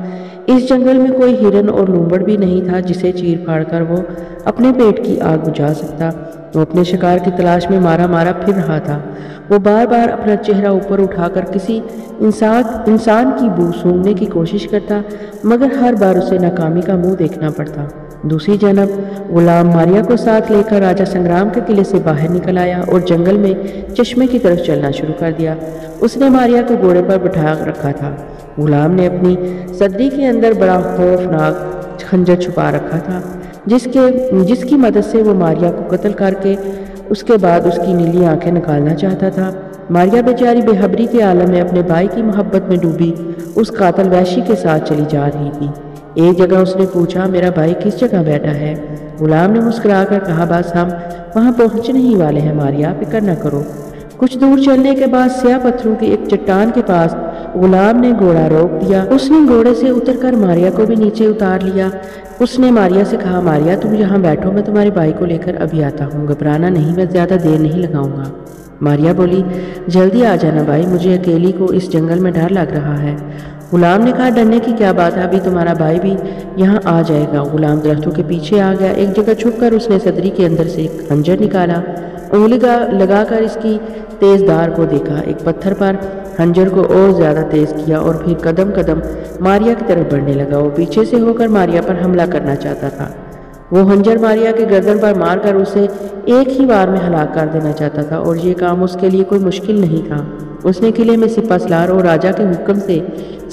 اس جنگل میں کوئی ہرن اور لومڑ بھی نہیں تھا جسے چیر پھاڑ کر وہ اپنے پیٹ کی آگ بجھا سکتا۔ وہ اپنے شکار کی تلاش میں مارا مارا پھر رہا تھا۔ وہ بار بار اپنا چہرہ اوپر اٹھا کر کسی انسان کی بو سونگھنے کی کوشش کرتا، مگر ہر بار اسے ناکامی کا منہ دیکھنا پڑتا۔ دوسری جانب غلام ماریا کو ساتھ لے کر راجہ سنگرام کے قلعے سے باہر نکل آیا اور جنگل میں چشمے کی طرف چلنا شروع کر دیا۔ اس نے ماریا کو گھوڑے پر بٹھا رکھا تھا۔ غلام نے اپنی صدری کے اندر بڑا خوفناک خنجر چھپا رکھا تھا، جس کی مدد سے وہ ماریا کو قتل کر کے اس کے بعد اس کی نیلی آنکھیں نکالنا چاہتا تھا۔ ماریا بیچاری بے خبری کے عالم میں اپنے بھائی کی محبت میں ڈوبی اس قاتل وحشی کے ساتھ چلی جا رہی تھی۔ ایک جگہ اس نے پوچھا، میرا بھائی کس جگہ بیٹھا ہے؟ غلام نے مسکرا کر کہا، بس ہم وہاں پہنچنے ہی والے ہیں ماریا، فکر نہ کرو۔ کچھ دور چلنے کے بعد سیاہ پتھروں کی ایک چٹان کے پاس غلام نے گھوڑا روک دیا۔ اس نے گھوڑے سے اتر کر ماریا کو بھی نیچے اتار لیا۔ اس نے ماریا سے کہا، ماریا تم یہاں بیٹھو، میں تمہارے بھائی کو لے کر ابھی آتا ہوں، گھبرانا نہیں، میں زیادہ دیر نہیں لگاؤں گا۔ ماریا بولی، جلدی آ جانا بھائی، مجھے اکیلی کو اس جنگل میں ڈر لگ رہا ہے۔ غلام نے کہا، ڈرنے کی کیا بات ہے، ابھی تمہارا بھائی بھی یہاں آ جائے گا۔ غلام درختوں کے پیچھے آ گیا۔ ایک جگہ چھپ کر اس نے صدری کے اندر سے ایک خنجر نکالا، انگلی لگا کر اس کی تیز دھار کو دیکھا، ایک پتھر پر خنجر کو اور زیادہ تیز کیا اور پھر قدم قدم ماریا کی طرف بڑھنے لگا۔ وہ پیچھے سے ہو کر ماریا پر حملہ کرنا چاہتا تھا۔ وہ خنجر ماریا کے گردن پر مار کر اسے ایک ہی بار میں ہلاک کر دینا چاہتا تھا، اور یہ کام اس کے لیے کوئی مشکل نہیں تھا۔ اس نے قلعے میں سپہ سالار اور راجا کے حکم سے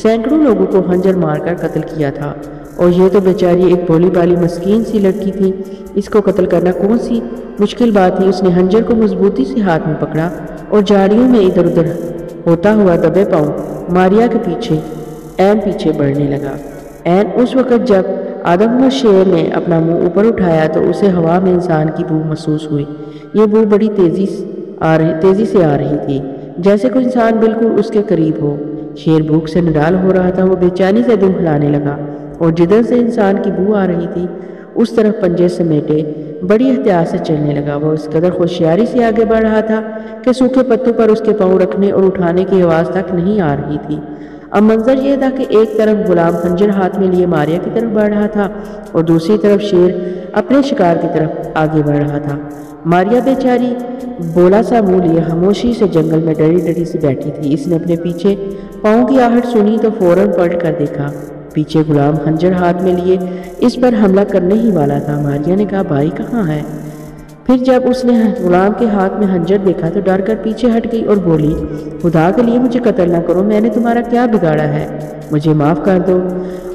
سینکڑوں لوگوں کو خنجر مار کر قتل کیا تھا، اور یہ تو بیچاری ایک بھولی بالی مسکین سی لڑکی تھی، اس کو قتل کرنا کون سی مشکل بات تھی۔ اس نے خنجر کو مضبوطی سے ہاتھ میں پکڑا اور جھاڑیوں میں ادھر ادھر ہوتا ہوا دبے پاؤں ماریا کے پیچھے بڑھنے لگا۔ اس وقت جب آدم شیر نے اپنا منہ اوپر اٹھایا تو اسے ہوا میں انسان کی بو محسوس ہوئی۔ یہ بو بڑی تیزی سے آ رہی تھی، جیسے کوئی انسان بالکل اس کے قریب ہو۔ شیر بھوک سے نڈال ہو رہا تھا، وہ بے چینی سے دم ہلانے لگا اور جدھر سے انسان کی بو آ رہی تھی اس طرف پنجے سمیٹے بڑی احتیاط سے چلنے لگا۔ وہ اس قدر ہوشیاری سے آگے بڑھ رہا تھا کہ سوکھے پتوں پر اس کے پاؤں رکھنے اور اٹھانے کی آواز تک نہیں آ رہی تھی۔ اب منظر یہ تھا کہ ایک طرف غلام خنجر ہاتھ میں لیے ماریا کی طرف بڑھ رہا تھا اور دوسری طرف شیر اپنے شکار کی طرف آگے بڑھ رہا تھا۔ ماریا بیچاری بولا سا منہ لیے خاموشی سے جنگل میں ڈری ڈری سے بیٹھی تھی۔ اس نے اپنے پیچھے پاؤں کی آہٹ سنی تو فوراً پلٹ کر دیکھا۔ پیچھے غلام خنجر ہاتھ میں لیے اس پر حملہ کرنے ہی والا تھا۔ ماریا نے کہا، بھائی کہاں ہے؟ پھر جب اس نے غلام کے ہاتھ میں خنجر دیکھا تو ڈر کر پیچھے ہٹ گئی اور بولی، خدا کے لیے مجھے قتل نہ کرو، میں نے تمہارا کیا بگاڑا ہے؟ مجھے معاف کر دو۔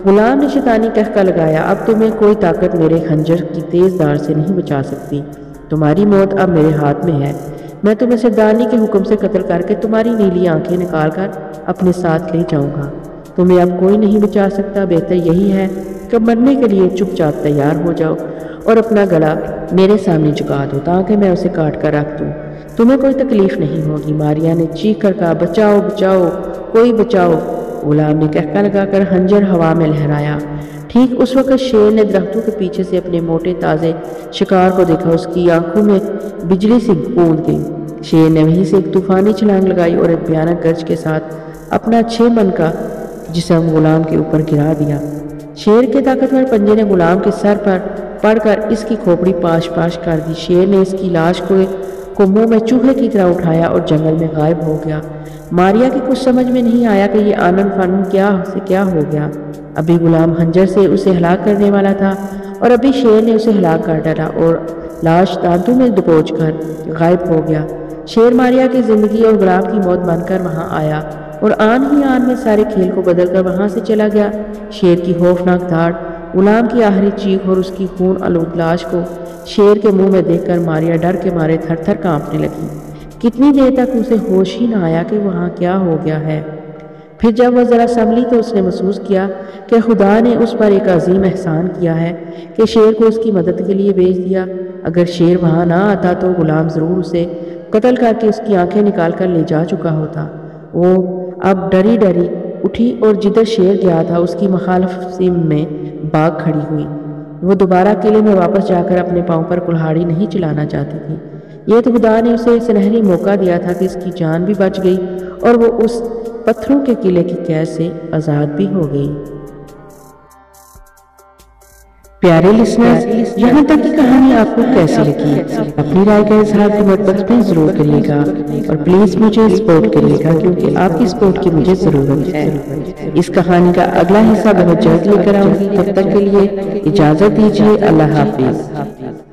غلام نے شیطانی قہقہ لگایا، اب تمہیں کوئی طاقت میرے خنجر کی تیز دھار سے نہیں بچا سکتی۔ تمہاری موت اب میرے ہاتھ میں ہے۔ میں تمہیں سردارنی کے حکم سے قتل کر کے تمہاری نیلی آنکھیں نکال کر اپنے ساتھ لے جاؤں گا۔ تمہیں اب کوئی نہیں بچا سکتا۔ بہتر یہی ہے کہ مرنے کے لیے چپ چاپ تیار ہو جاؤ اور اپنا گلا میرے سامنے جھکا دو تاکہ میں اسے کاٹ کر رکھ دوں۔ تمہیں کوئی تکلیف نہیں ہوگی۔ ماریا نے چیخ کر کہا، بچاؤ بچاؤ، کوئی بچاؤ۔ غلام نے قہقہ لگا کر خنجر ہوا میں لہرایا۔ ٹھیک اس وقت شیر نے درختوں کے پیچھے سے اپنے موٹے تازے شکار کو دیکھا۔ اس کی آنکھوں میں بجلی سی گونج گئی۔ شیر نے وہیں سے ایک طوفانی چھلانگ لگائی اور ایک بھیانک گرج کے ساتھ اپنا 6 من کا جسم غلام کے اوپر گرا دیا۔ شیر کے طاقتور پنجے نے غلام کے سر پر پڑ کر اس کی کھوپڑی پاش پاش کر دی۔ شیر نے اس کی لاش کو منہ میں چوہے کی طرح اٹھایا اور جنگل میں غائب ہو گیا۔ ماریا کی کچھ سمجھ میں نہیں آیا کہ یہ آنن فانن کیا ہو گیا۔ ابھی غلام خنجر سے اسے ہلاک کرنے والا تھا اور ابھی شیر نے اسے ہلاک کر ڈالا اور لاش دانتوں میں دبوچ کر غائب ہو گیا۔ شیر ماریا کی زندگی اور غلام کی موت بن کر وہاں آیا اور آن ہی آن میں سارے کھیل کو بدل کر وہاں سے چلا گیا۔ شیر کی خوفناک دھاڑ، غلام کی آخری چیخ اور اس کی خون آلود لاش کو شیر کے منہ میں دیکھ کر ماریا ڈر کے مارے تھر تھر کانپنے لگی۔ کتنی دیر تک اسے ہوش ہی نہ آیا کہ وہاں کیا ہو گیا ہے۔ پھر جب وہ ذرا سنبھلی تو اس نے محسوس کیا کہ خدا نے اس پر ایک عظیم احسان کیا ہے کہ شیر کو اس کی مدد کے لیے بھیج دیا۔ اگر شیر وہاں نہ آتا تو غلام ضرور اسے قتل کر کے اس کی آنکھیں نکال کر لے جا چکا ہوتا۔ وہ اب ڈری ڈری اٹھی اور جدھر شیر گیا تھا اس کی مخالف سمت میں بھاگ کھڑی ہوئی۔ وہ دوبارہ قلعے میں واپس جا کر اپنے پاؤں پر کلہاڑی نہیں چلانا چاہتی تھی۔ یہ تو خدا نے اسے سنہری موقع دیا تھا کہ اس کی جان بھی بچ گئی اور وہ اس پتھروں کے قلعے کی قید سے آزاد بھی ہو گئی۔ پیارے لسنرز، یہاں تک کی کہانی آپ کو کیسی لگی؟ اپنی رائے کا اظہار کمنٹ باکس میں ضرور کریے گا اور پلیز مجھے سپورٹ کریے گا کیونکہ آپ کی سپورٹ کی مجھے ضرورت ہے۔ اس کہانی کا اگلا حصہ بہت جلد لے کر آؤں گی، تب تک کے لیے اجازت دیجیے۔ اللہ حافظ۔